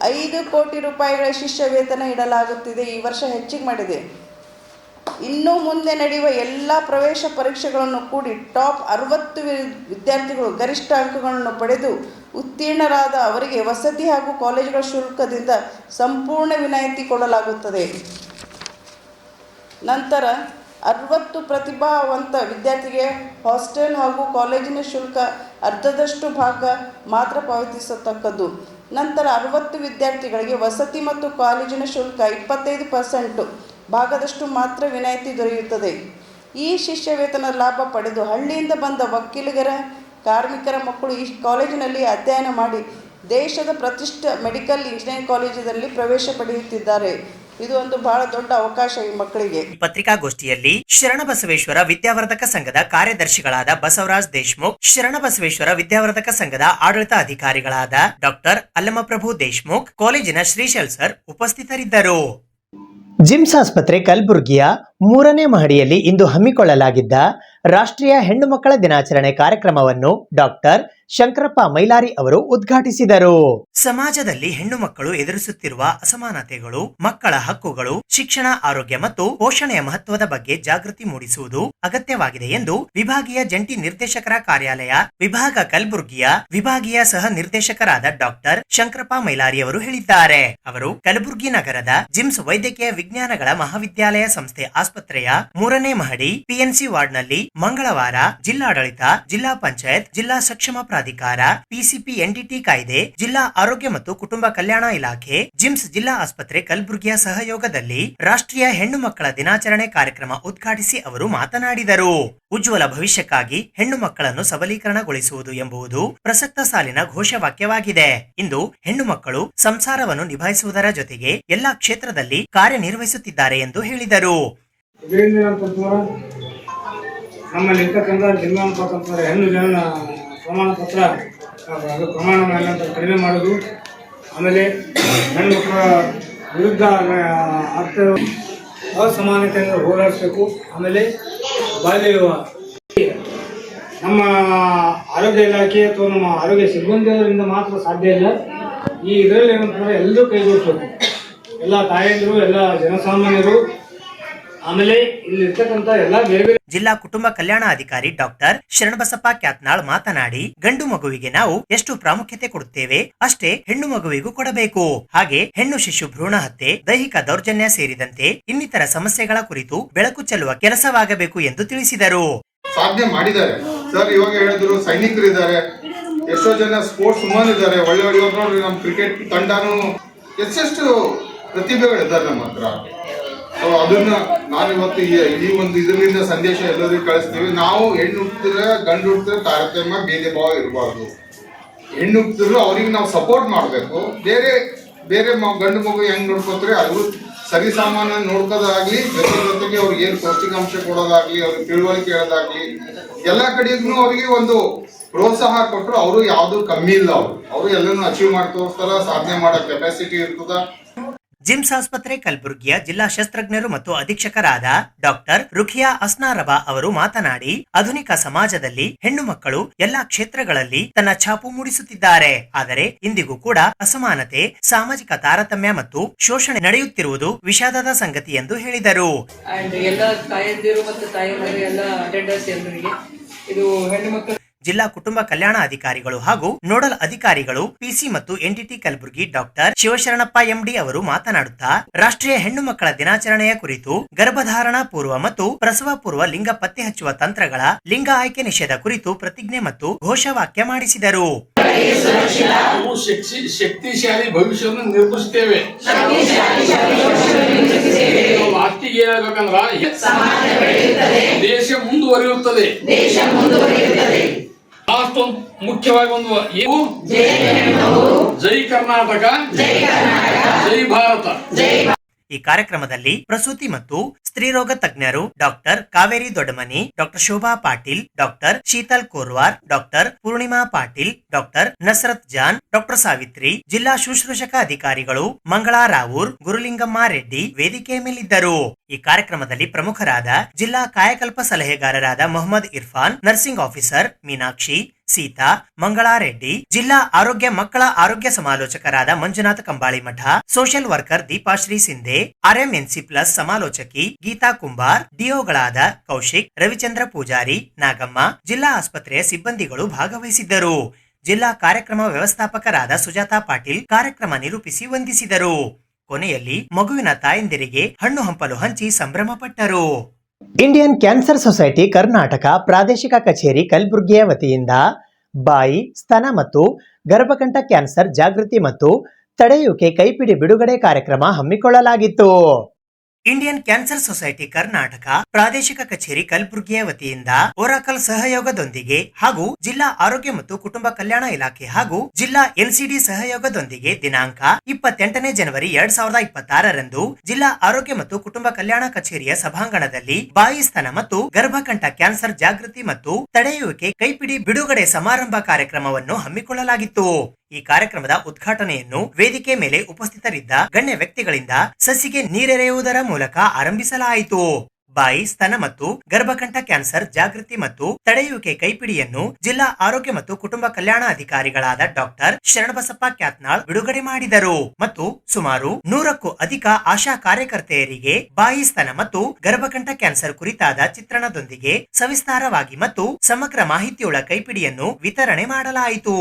5 ಕೋಟಿ ರೂಪಾಯಿಗಳ ಶಿಷ್ಯ ವೇತನ ಇಡಲಾಗುತ್ತಿದೆ. ಈ ವರ್ಷ ಹೆಚ್ಚಿಗೆ ಮಾಡಿದೆ. ಇನ್ನು ಮುಂದೆ ನಡೆಯುವ ಎಲ್ಲ ಪ್ರವೇಶ ಪರೀಕ್ಷೆಗಳನ್ನು ಕೂಡಿ ಟಾಪ್ 60 ವಿದ್ಯಾರ್ಥಿಗಳು ಗರಿಷ್ಠ ಅಂಕಗಳನ್ನು ಪಡೆದು ಉತ್ತೀರ್ಣರಾದ ಅವರಿಗೆ ವಸತಿ ಹಾಗೂ ಕಾಲೇಜುಗಳ ಶುಲ್ಕದಿಂದ ಸಂಪೂರ್ಣ ವಿನಾಯಿತಿ ಕೊಡಲಾಗುತ್ತದೆ. ನಂತರ 60 ಪ್ರತಿಭಾವಂತ ವಿದ್ಯಾರ್ಥಿಗೆ ಹಾಸ್ಟೆಲ್ ಹಾಗೂ ಕಾಲೇಜಿನ ಶುಲ್ಕ ಅರ್ಧದಷ್ಟು ಭಾಗ ಮಾತ್ರ ಪಾವತಿಸತಕ್ಕದ್ದು. ನಂತರ 60 ವಿದ್ಯಾರ್ಥಿಗಳಿಗೆ ವಸತಿ ಮತ್ತು ಕಾಲೇಜಿನ ಶುಲ್ಕ 25% ಭಾಗದಷ್ಟು ಮಾತ್ರ ವಿನಾಯಿತಿ ದೊರೆಯುತ್ತದೆ. ಈ ಶಿಷ್ಯ ವೇತನ ಲಾಭ ಪಡೆದು ಹಳ್ಳಿಯಿಂದ ಬಂದ ವಕೀಲರ ಕಾರ್ಮಿಕರ ಮಕ್ಕಳು ಈ ಕಾಲೇಜಿನಲ್ಲಿ ಅಧ್ಯಯನ ಮಾಡಿ ದೇಶದ ಪ್ರತಿಷ್ಠಿತ ಮೆಡಿಕಲ್ ಇಂಜಿನಿಯರಿಂಗ್ ಕಾಲೇಜಿನಲ್ಲಿ ಪ್ರವೇಶ ಪಡೆಯುತ್ತಿದ್ದಾರೆ. ಇದು ಒಂದು ಬಹಳ ದೊಡ್ಡ ಅವಕಾಶ ಈ ಮಕ್ಕಳಿಗೆ. ಪತ್ರಿಕಾಗೋಷ್ಠಿಯಲ್ಲಿ ಶರಣಬಸವೇಶ್ವರ ವಿದ್ಯಾವರ್ಧಕ ಸಂಘದ ಕಾರ್ಯದರ್ಶಿಗಳಾದ ಬಸವರಾಜ್ ದೇಶಮುಖ್, ಶರಣಬಸವೇಶ್ವರ ವಿದ್ಯಾವರ್ಧಕ ಸಂಘದ ಆಡಳಿತ ಅಧಿಕಾರಿಗಳಾದ ಡಾಕ್ಟರ್ ಅಲ್ಲಮಪ್ರಭು ದೇಶಮುಖ್, ಕಾಲೇಜಿನ ಶ್ರೀಶೈಲ್ ಸರ್ ಉಪಸ್ಥಿತರಿದ್ದರು. ಜಿಮ್ಸ್ ಆಸ್ಪತ್ರೆ ಕಲಬುರಗಿಯ 3ನೇ ಮಹಡಿಯಲ್ಲಿ ಇಂದು ಹಮ್ಮಿಕೊಳ್ಳಲಾಗಿದ್ದ ರಾಷ್ಟ್ರೀಯ ಹೆಣ್ಣು ಮಕ್ಕಳ ದಿನಾಚರಣೆ ಕಾರ್ಯಕ್ರಮವನ್ನು ಡಾಕ್ಟರ್ ಶಂಕರಪ್ಪ ಮೈಲಾರಿ ಅವರು ಉದ್ಘಾಟಿಸಿದರು. ಸಮಾಜದಲ್ಲಿ ಹೆಣ್ಣು ಮಕ್ಕಳು ಎದುರಿಸುತ್ತಿರುವ ಅಸಮಾನತೆಗಳು, ಮಕ್ಕಳ ಹಕ್ಕುಗಳು, ಶಿಕ್ಷಣ, ಆರೋಗ್ಯ ಮತ್ತು ಪೋಷಣೆಯ ಮಹತ್ವದ ಬಗ್ಗೆ ಜಾಗೃತಿ ಮೂಡಿಸುವುದು ಅಗತ್ಯವಾಗಿದೆ ಎಂದು ವಿಭಾಗೀಯ ಜಂಟಿ ನಿರ್ದೇಶಕರ ಕಾರ್ಯಾಲಯ ವಿಭಾಗ ಕಲಬುರಗಿಯ ವಿಭಾಗೀಯ ಸಹ ನಿರ್ದೇಶಕರಾದ ಡಾಕ್ಟರ್ ಶಂಕರಪ್ಪ ಮೈಲಾರಿ ಅವರು ಹೇಳಿದ್ದಾರೆ. ಅವರು ಕಲಬುರಗಿ ನಗರದ ಜಿಮ್ಸ್ ವೈದ್ಯಕೀಯ ವಿಜ್ಞಾನಗಳ ಮಹಾವಿದ್ಯಾಲಯ ಸಂಸ್ಥೆ ಆಸ್ಪತ್ರೆಯ 3ನೇ ಮಹಡಿ PNC ವಾರ್ಡ್ನಲ್ಲಿ ಮಂಗಳವಾರ ಜಿಲ್ಲಾಡಳಿತ, ಜಿಲ್ಲಾ ಪಂಚಾಯತ್, ಜಿಲ್ಲಾ ಸಕ್ಷಮ ಪ್ರಾಧಿಕಾರ, PCP NDT ಕಾಯ್ದೆ, ಜಿಲ್ಲಾ ಆರೋಗ್ಯ ಮತ್ತು ಕುಟುಂಬ ಕಲ್ಯಾಣ ಇಲಾಖೆ, ಜಿಮ್ಸ್ ಜಿಲ್ಲಾ ಆಸ್ಪತ್ರೆ ಕಲಬುರಗಿಯ ಸಹಯೋಗದಲ್ಲಿ ರಾಷ್ಟ್ರೀಯ ಹೆಣ್ಣು ಮಕ್ಕಳ ದಿನಾಚರಣೆ ಕಾರ್ಯಕ್ರಮ ಉದ್ಘಾಟಿಸಿ ಅವರು ಮಾತನಾಡಿದರು. ಉಜ್ವಲ ಭವಿಷ್ಯಕ್ಕಾಗಿ ಹೆಣ್ಣು ಮಕ್ಕಳನ್ನು ಸಬಲೀಕರಣಗೊಳಿಸುವುದು ಎಂಬುದು ಪ್ರಸಕ್ತ ಸಾಲಿನ ಘೋಷವಾಕ್ಯವಾಗಿದೆ. ಇಂದು ಹೆಣ್ಣು ಮಕ್ಕಳು ಸಂಸಾರವನ್ನು ನಿಭಾಯಿಸುವುದರ ಜೊತೆಗೆ ಎಲ್ಲಾ ಕ್ಷೇತ್ರದಲ್ಲಿ ಕಾರ್ಯನಿರ್ವಹಿಸುತ್ತಿದ್ದಾರೆ ಎಂದು ಹೇಳಿದರು. ನಮ್ಮಲ್ಲಿ ಇರ್ತಕ್ಕಂಥ ಜಿಲ್ಲಾ ಅಂತಕ್ಕಂಥದ್ದು ಹೆಣ್ಣು ಜನ ಪ್ರಮಾಣ ಪತ್ರ ಪ್ರಮಾಣವನ್ನು ಕಡಿಮೆ ಮಾಡೋದು, ಆಮೇಲೆ ಹೆಣ್ಣುಮಕ್ಕಳ ವಿರುದ್ಧ ಅಸಮಾನತೆಯನ್ನು ಹೋರಾಡಿಸಬೇಕು. ಆಮೇಲೆ ಬಾಲ್ಯ ವಿವಾಹ ನಮ್ಮ ಆರೋಗ್ಯ ಇಲಾಖೆ ಅಥವಾ ನಮ್ಮ ಆರೋಗ್ಯ ಸಿಬ್ಬಂದಿಯವರಿಂದ ಮಾತ್ರ ಸಾಧ್ಯ ಇಲ್ಲ. ಈ ಇದರಲ್ಲಿ ಏನಂತಂದರೆ ಎಲ್ಲರೂ ಕೈ ಜೋಡಿಸಬೇಕು. ಎಲ್ಲ ತಾಯಂದಿರು, ಎಲ್ಲ ಜನಸಾಮಾನ್ಯರು ಆಮೇಲೆ ಇಲ್ಲಿ ಇರ್ತಕ್ಕಂಥ ಎಲ್ಲಾ ಬೇರೆ ಬೇರೆ ಜಿಲ್ಲಾ ಕುಟುಂಬ ಕಲ್ಯಾಣ ಅಧಿಕಾರಿ ಡಾಕ್ಟರ್ ಶರಣಬಸಪ್ಪ ಕ್ಯಾತ್ನಾಳ್ ಮಾತನಾಡಿ, ಗಂಡು ಮಗುವಿಗೆ ನಾವು ಎಷ್ಟು ಪ್ರಾಮುಖ್ಯತೆ ಕೊಡುತ್ತೇವೆ ಅಷ್ಟೇ ಹೆಣ್ಣು ಮಗುವಿಗೂ ಕೊಡಬೇಕು. ಹಾಗೆ ಹೆಣ್ಣು ಶಿಶು ಭ್ರೂಣ ಹತ್ಯೆ, ದೈಹಿಕ ದೌರ್ಜನ್ಯ ಸೇರಿದಂತೆ ಇನ್ನಿತರ ಸಮಸ್ಯೆಗಳ ಕುರಿತು ಬೆಳಕು ಚೆಲ್ಲುವ ಕೆಲಸವಾಗಬೇಕು ಎಂದು ತಿಳಿಸಿದರು. ಸಾಧನೆ ಮಾಡಿದ್ದಾರೆ ಸರ್. ಇವಾಗ ಹೇಳಿದ್ರು ಸೈನಿಕರು ಇದ್ದಾರೆ, ಎಷ್ಟೋ ಜನ ಸ್ಪೋರ್ಟ್ಸ್ ವುಮನ್ ಇದ್ದಾರೆ, ಒಳ್ಳೆ ಒಳ್ಳೆ ನೋಡ್ರಿ ನಮ್ಮ ಕ್ರಿಕೆಟ್ ತಂಡನೂ ಎಷ್ಟೆಷ್ಟು ಪ್ರತಿಭೆಗಳಿದ್ದಾರೆ ನಮ್ಮ ಹತ್ರ. ಸೊ ಅದನ್ನ ನಾನು ಇವತ್ತು ಈ ಒಂದು ಇದರಿಂದ ಸಂದೇಶ ಎಲ್ಲರಿಗೂ ಕಳಿಸ್ತೀವಿ. ನಾವು ಹೆಣ್ಣು ಹುಟ್ಟಿದ್ರೆ ಗಂಡು ಹುಟ್ಟಿದ್ರೆ ತಾರತಮ್ಯ ಭೇದ ಭಾವ ಇರಬಾರ್ದು. ಹೆಣ್ಣು ಹುಟ್ಟಿದ್ರು ಅವ್ರಿಗೆ ನಾವು ಸಪೋರ್ಟ್ ಮಾಡಬೇಕು. ಬೇರೆ ಬೇರೆ ಗಂಡು ಮಗು ಹೆಂಗ್ ನೋಡ್ಕೋತಾರೆ ಅದು ಸರಿ ಸಾಮಾನ್ಯ ನೋಡ್ಕೋದಾಗ್ಲಿ, ಜೊತೆಗೆ ಅವ್ರಿಗೆ ಏನು ಪೌಷ್ಟಿಕಾಂಶ ಕೊಡೋದಾಗ್ಲಿ, ಅವ್ರಿಗೆ ತಿಳುವಳಿಕೆ ಹೇಳೋದಾಗ್ಲಿ, ಎಲ್ಲ ಕಡೆಗೂ ಅವ್ರಿಗೆ ಒಂದು ಪ್ರೋತ್ಸಾಹ ಕೊಟ್ಟರು ಅವರು ಯಾವ್ದು ಕಮ್ಮಿ ಇಲ್ಲ. ಅವರು ಎಲ್ಲನೂ ಅಚೀವ್ ಮಾಡಿ ತೋರಿಸ್ತಾರ, ಸಾಧನೆ ಮಾಡೋ ಕೆಪಾಸಿಟಿ ಇರ್ತದ. ಜಿಮ್ಸ್ ಆಸ್ಪತ್ರೆ ಕಲಬುರಗಿಯ ಜಿಲ್ಲಾ ಶಸ್ತ್ರಜ್ಞರು ಮತ್ತು ಅಧೀಕ್ಷಕರಾದ ಡಾಕ್ಟರ್ ರುಖಿಯಾ ಅಸ್ನಾರಬಾ ಅವರು ಮಾತನಾಡಿ, ಆಧುನಿಕ ಸಮಾಜದಲ್ಲಿ ಹೆಣ್ಣು ಮಕ್ಕಳು ಎಲ್ಲಾ ಕ್ಷೇತ್ರಗಳಲ್ಲಿ ತನ್ನ ಛಾಪು ಮೂಡಿಸುತ್ತಿದ್ದಾರೆ. ಆದರೆ ಇಂದಿಗೂ ಕೂಡ ಅಸಮಾನತೆ, ಸಾಮಾಜಿಕ ತಾರತಮ್ಯ ಮತ್ತು ಶೋಷಣೆ ನಡೆಯುತ್ತಿರುವುದು ವಿಷಾದದ ಸಂಗತಿ ಎಂದು ಹೇಳಿದರು. ಎಲ್ಲ ತಾಯಂದಿರು ಮತ್ತು ತಾಯಿಯರು ಎಲ್ಲ ಅಟೆಂಡರ್ಸ್ ಎಲ್ಲರಿಗೆ ಇದು ಹೆಣ್ಣು ಮಕ್ಕಳು ಜಿಲ್ಲಾ ಕುಟುಂಬ ಕಲ್ಯಾಣ ಅಧಿಕಾರಿಗಳು ಹಾಗೂ ನೋಡಲ್ ಅಧಿಕಾರಿಗಳು ಪಿಸಿ ಮತ್ತು entity Kalaburagi doctor Shivasharanappa MD ಅವರು ಮಾತನಾಡುತ್ತಾ, ರಾಷ್ಟ್ರೀಯ ಹೆಣ್ಣು ಮಕ್ಕಳ ದಿನಾಚರಣೆಯ ಕುರಿತು ಗರ್ಭಧಾರಣ ಪೂರ್ವ ಮತ್ತು ಪ್ರಸವ ಪೂರ್ವ ಲಿಂಗ ಪತ್ತೆ ಹಚ್ಚುವ ತಂತ್ರಗಳ ಲಿಂಗ ಆಯ್ಕೆ ನಿಷೇಧ ಕುರಿತು ಪ್ರತಿಜ್ಞೆ ಮತ್ತು ಘೋಷವಾಕ್ಯ ಮಾಡಿಸಿದರು. ಶಕ್ತಿಶಾಲಿ ಭವಿಷ್ಯವನ್ನು ನಿರ್ಮಿಸುತ್ತೇವೆ. ವಾಕ್ಯಗೆ ಏನಾಗಬೇಕಂದ್ರ ದೇಶ ಮುಂದುವರಿಯುತ್ತದೆ. ಅಷ್ಟೊಂದು ಮುಖ್ಯವಾಗಿ ಒಂದು ಏನು ಜೈ ಕರ್ನಾಟಕ, ಜೈ ಭಾರತ. ಈ ಕಾರ್ಯಕ್ರಮದಲ್ಲಿ ಪ್ರಸೂತಿ ಮತ್ತು ಸ್ತ್ರೀರೋಗ ತಜ್ಞರು doctor Kaveri Doddamani, doctor Shobha Patil, doctor Sheetal Korwar, doctor Poornima Patil, doctor Nasrath John, doctor Savitri, ಜಿಲ್ಲಾ ಶುಶ್ರೂಷಕ ಅಧಿಕಾರಿಗಳು ಮಂಗಳಾ ರಾವೂರ್, ಗುರುಲಿಂಗಮ್ಮ ರೆಡ್ಡಿ ವೇದಿಕೆ ಮೇಲಿದ್ದರು. ಈ ಕಾರ್ಯಕ್ರಮದಲ್ಲಿ ಪ್ರಮುಖರಾದ ಜಿಲ್ಲಾ ಕಾಯಕಲ್ಪ ಸಲಹೆಗಾರರಾದ ಮೊಹಮ್ಮದ್ ಇರ್ಫಾನ್, ನರ್ಸಿಂಗ್ ಆಫೀಸರ್ ಮೀನಾಕ್ಷಿ, ಸೀತಾ, ಮಂಗಳಾರೆಡ್ಡಿ, ಜಿಲ್ಲಾ ಆರೋಗ್ಯ ಮಕ್ಕಳ ಆರೋಗ್ಯ ಸಮಾಲೋಚಕರಾದ Manjunath Kambalimath, social worker Deepashree Shinde, RMNC plus ಸಮಾಲೋಚಕಿ ಗೀತಾ ಕುಂಬಾರ್, ಡಿಒಗಳಾದ ಕೌಶಿಕ್, ರವಿಚಂದ್ರ ಪೂಜಾರಿ, ನಾಗಮ್ಮ, ಜಿಲ್ಲಾ ಆಸ್ಪತ್ರೆಯ ಸಿಬ್ಬಂದಿಗಳು ಭಾಗವಹಿಸಿದ್ದರು. ಜಿಲ್ಲಾ ಕಾರ್ಯಕ್ರಮ ವ್ಯವಸ್ಥಾಪಕರಾದ ಸುಜಾತಾ ಪಾಟೀಲ್ ಕಾರ್ಯಕ್ರಮ ನಿರೂಪಿಸಿ ವಂದಿಸಿದರು. ಕೊನೆಯಲ್ಲಿ ಮಗುವಿನ ತಾಯಂದಿರಿಗೆ ಹಣ್ಣು ಹಂಪಲು ಹಂಚಿ ಸಂಭ್ರಮ ಪಟ್ಟರು. ಇಂಡಿಯನ್ ಕ್ಯಾನ್ಸರ್ ಸೊಸೈಟಿ ಕರ್ನಾಟಕ ಪ್ರಾದೇಶಿಕ ಕಚೇರಿ ಕಲಬುರಗಿಯ ವತಿಯಿಂದ ಬಾಯಿ, ಸ್ತನ ಮತ್ತು ಗರ್ಭಕಂಠ ಕ್ಯಾನ್ಸರ್ ಜಾಗೃತಿ ಮತ್ತು ತಡೆಯುವಿಕೆ ಕೈಪಿಡಿ ಬಿಡುಗಡೆ ಕಾರ್ಯಕ್ರಮ ಹಮ್ಮಿಕೊಳ್ಳಲಾಗಿತ್ತು. ಇಂಡಿಯನ್ ಕ್ಯಾನ್ಸರ್ ಸೊಸೈಟಿ ಕರ್ನಾಟಕ ಪ್ರಾದೇಶಿಕ ಕಚೇರಿ ಕಲಬುರಗಿಯ ವತಿಯಿಂದ ಒರಾಕಲ್ ಸಹಯೋಗದೊಂದಿಗೆ ಹಾಗೂ ಜಿಲ್ಲಾ ಆರೋಗ್ಯ ಮತ್ತು ಕುಟುಂಬ ಕಲ್ಯಾಣ ಇಲಾಖೆ ಹಾಗೂ ಜಿಲ್ಲಾ ಎನ್ಸಿಡಿ ಸಹಯೋಗದೊಂದಿಗೆ ದಿನಾಂಕ 28ನೇ ಜನವರಿ 2026ರಂದು ಜಿಲ್ಲಾ ಆರೋಗ್ಯ ಮತ್ತು ಕುಟುಂಬ ಕಲ್ಯಾಣ ಕಚೇರಿಯ ಸಭಾಂಗಣದಲ್ಲಿ ಬಾಯಿ, ಸ್ತನ ಮತ್ತು ಗರ್ಭಕಂಠ ಕ್ಯಾನ್ಸರ್ ಜಾಗೃತಿ ಮತ್ತು ತಡೆಯುವಿಕೆ ಕೈಪಿಡಿ ಬಿಡುಗಡೆ ಸಮಾರಂಭ ಕಾರ್ಯಕ್ರಮವನ್ನು ಹಮ್ಮಿಕೊಳ್ಳಲಾಗಿತ್ತು. ಈ ಕಾರ್ಯಕ್ರಮದ ಉದ್ಘಾಟನೆಯನ್ನು ವೇದಿಕೆ ಮೇಲೆ ಉಪಸ್ಥಿತರಿದ್ದ ಗಣ್ಯ ವ್ಯಕ್ತಿಗಳಿಂದ ಸಸಿಗೆ ನೀರೆರೆಯುವುದರ ಮೂಲಕ ಆರಂಭಿಸಲಾಯಿತು. ಬಾಯಿ, ಸ್ತನ ಮತ್ತು ಗರ್ಭಕಂಠ ಕ್ಯಾನ್ಸರ್ ಜಾಗೃತಿ ಮತ್ತು ತಡೆಯುವಿಕೆ ಕೈಪಿಡಿಯನ್ನು ಜಿಲ್ಲಾ ಆರೋಗ್ಯ ಮತ್ತು ಕುಟುಂಬ ಕಲ್ಯಾಣ ಅಧಿಕಾರಿಗಳಾದ ಡಾಕ್ಟರ್ ಶರಣಬಸಪ್ಪ ಕ್ಯಾತ್ನಾಳ್ ಬಿಡುಗಡೆ ಮಾಡಿದರು ಮತ್ತು ಸುಮಾರು 100ಕ್ಕೂ ಅಧಿಕ ಆಶಾ ಕಾರ್ಯಕರ್ತೆಯರಿಗೆ ಬಾಯಿ, ಸ್ತನ ಮತ್ತು ಗರ್ಭಕಂಠ ಕ್ಯಾನ್ಸರ್ ಕುರಿತಾದ ಚಿತ್ರಣದೊಂದಿಗೆ ಸವಿಸ್ತಾರವಾಗಿ ಮತ್ತು ಸಮಗ್ರ ಮಾಹಿತಿಯುಳ್ಳ ಕೈಪಿಡಿಯನ್ನು ವಿತರಣೆ ಮಾಡಲಾಯಿತು.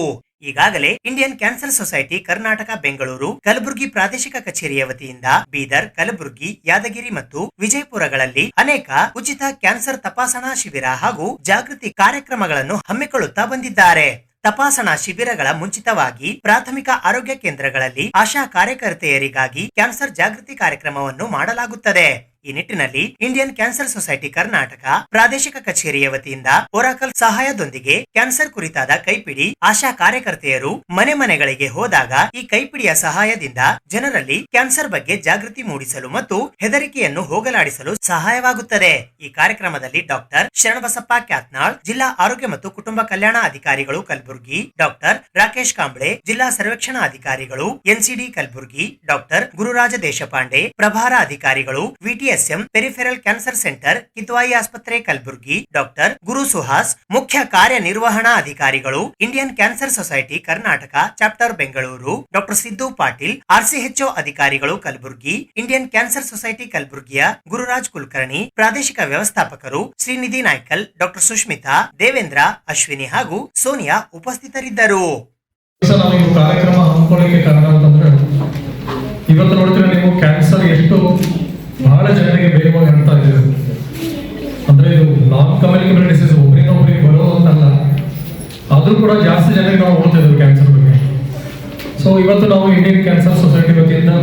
ಈಗಾಗಲೇ Indian cancer society Karnataka Bengaluru, Kalaburagi ಪ್ರಾದೇಶಿಕ ಕಚೇರಿಯ ವತಿಯಿಂದ ಬೀದರ್, ಕಲಬುರಗಿ, ಯಾದಗಿರಿ ಮತ್ತು ವಿಜಯಪುರಗಳಲ್ಲಿ ಅನೇಕ ಉಚಿತ ಕ್ಯಾನ್ಸರ್ ತಪಾಸಣಾ ಶಿಬಿರ ಹಾಗೂ ಜಾಗೃತಿ ಕಾರ್ಯಕ್ರಮಗಳನ್ನು ಹಮ್ಮಿಕೊಳ್ಳುತ್ತಾ ಬಂದಿದ್ದಾರೆ. ತಪಾಸಣಾ ಶಿಬಿರಗಳ ಮುಂಚಿತವಾಗಿ ಪ್ರಾಥಮಿಕ ಆರೋಗ್ಯ ಕೇಂದ್ರಗಳಲ್ಲಿ ಆಶಾ ಕಾರ್ಯಕರ್ತೆಯರಿಗಾಗಿ ಕ್ಯಾನ್ಸರ್ ಜಾಗೃತಿ ಕಾರ್ಯಕ್ರಮವನ್ನು ಮಾಡಲಾಗುತ್ತದೆ. ಈ ನಿಟ್ಟಿನಲ್ಲಿ ಇಂಡಿಯನ್ ಕ್ಯಾನ್ಸರ್ ಸೊಸೈಟಿ ಕರ್ನಾಟಕ ಪ್ರಾದೇಶಿಕ ಕಚೇರಿಯ ವತಿಯಿಂದ ಒರಾಕಲ್ ಸಹಾಯದೊಂದಿಗೆ ಕ್ಯಾನ್ಸರ್ ಕುರಿತಾದ ಕೈಪಿಡಿ ಆಶಾ ಕಾರ್ಯಕರ್ತೆಯರು ಮನೆ ಮನೆಗಳಿಗೆ ಹೋದಾಗ ಈ ಕೈಪಿಡಿಯ ಸಹಾಯದಿಂದ ಜನರಲ್ಲಿ ಕ್ಯಾನ್ಸರ್ ಬಗ್ಗೆ ಜಾಗೃತಿ ಮೂಡಿಸಲು ಮತ್ತು ಹೆದರಿಕೆಯನ್ನು ಹೋಗಲಾಡಿಸಲು ಸಹಾಯವಾಗುತ್ತದೆ. ಈ ಕಾರ್ಯಕ್ರಮದಲ್ಲಿ ಡಾಕ್ಟರ್ ಶರಣಬಸಪ್ಪ ಕ್ಯಾತ್ನಾಳ್, ಜಿಲ್ಲಾ ಆರೋಗ್ಯ ಮತ್ತು ಕುಟುಂಬ ಕಲ್ಯಾಣ ಅಧಿಕಾರಿಗಳು ಕಲಬುರಗಿ, ಡಾಕ್ಟರ್ ರಾಕೇಶ್ ಕಾಂಬ್ಳೆ, ಜಿಲ್ಲಾ ಸರ್ವೇಕ್ಷಣಾ ಅಧಿಕಾರಿಗಳು ಎನ್ಸಿಡಿ ಕಲಬುರಗಿ, ಡಾಕ್ಟರ್ ಗುರುರಾಜ ದೇಶಪಾಂಡೆ, ಪ್ರಭಾರ ಅಧಿಕಾರಿಗಳು ವಿಟಿ PSM peripheral cancer centre Kidwai ಆಸ್ಪತ್ರೆ ಕಲಬುರಗಿ ಡಾಕ್ಟರ್ ಗುರು ಸುಹಾಸ್, ಮುಖ್ಯ ಕಾರ್ಯನಿರ್ವಹಣಾ ಅಧಿಕಾರಿಗಳು Indian cancer society Karnataka chapter Bengaluru doctor Siddu Patil, RCHO ಅಧಿಕಾರಿಗಳು ಕಲಬುರಗಿ ಇಂಡಿಯನ್ ಕ್ಯಾನ್ಸರ್ ಸೊಸೈಟಿ ಕಲಬುರಗಿಯ ಗುರುರಾಜ್ ಕುಲಕರ್ಣಿ, ಪ್ರಾದೇಶಿಕ ವ್ಯವಸ್ಥಾಪಕರು ಶ್ರೀನಿಧಿ ನಾಯ್ಕಲ್, ಡಾಕ್ಟರ್ ಸುಷ್ಮಿತಾ, ದೇವೇಂದ್ರ, ಅಶ್ವಿನಿ ಹಾಗೂ ಸೋನಿಯಾ ಉಪಸ್ಥಿತರಿದ್ದರು. ನಾವು ಈ ಕಾರ್ಯಕ್ರಮ ಹಮ್ಮಿಕೊಳ್ಳಿಕ್ಕೆ ಕಾರಣ ಅಂತಂದ್ರೆ ಇವತ್ತು ನೋಡ್ತೀರಾ ನೀವು ಕ್ಯಾನ್ಸರ್ ಎಷ್ಟು ಬಹಳ ಜನರಿಗೆ ಬೇಗವಾಗಿ ಹರಡ್ತಾ ಇದೆ. ಅಂದ್ರೆ ಇದು ನಾನ್ ಕಮ್ಯುನಿಕೇಬಲ್ ಡಿಸೀಸ್, ಒಬ್ಬರಿಗೊಬ್ಬರಿಗೆ ಬರೋದಂತಲ್ಲ, ಆದ್ರೂ ಕೂಡ ಜಾಸ್ತಿ ಜನರಿಗೆ ನಾವು ನೋಡ್ತಾ ಇದ್ದೀವಿ ಕ್ಯಾನ್ಸರ್ ಬಗ್ಗೆ. ಸೊ ಇವತ್ತು ನಾವು ಇಂಡಿಯನ್ ಕ್ಯಾನ್ಸರ್ ಸೊಸೈಟಿ ವತಿಯಿಂದ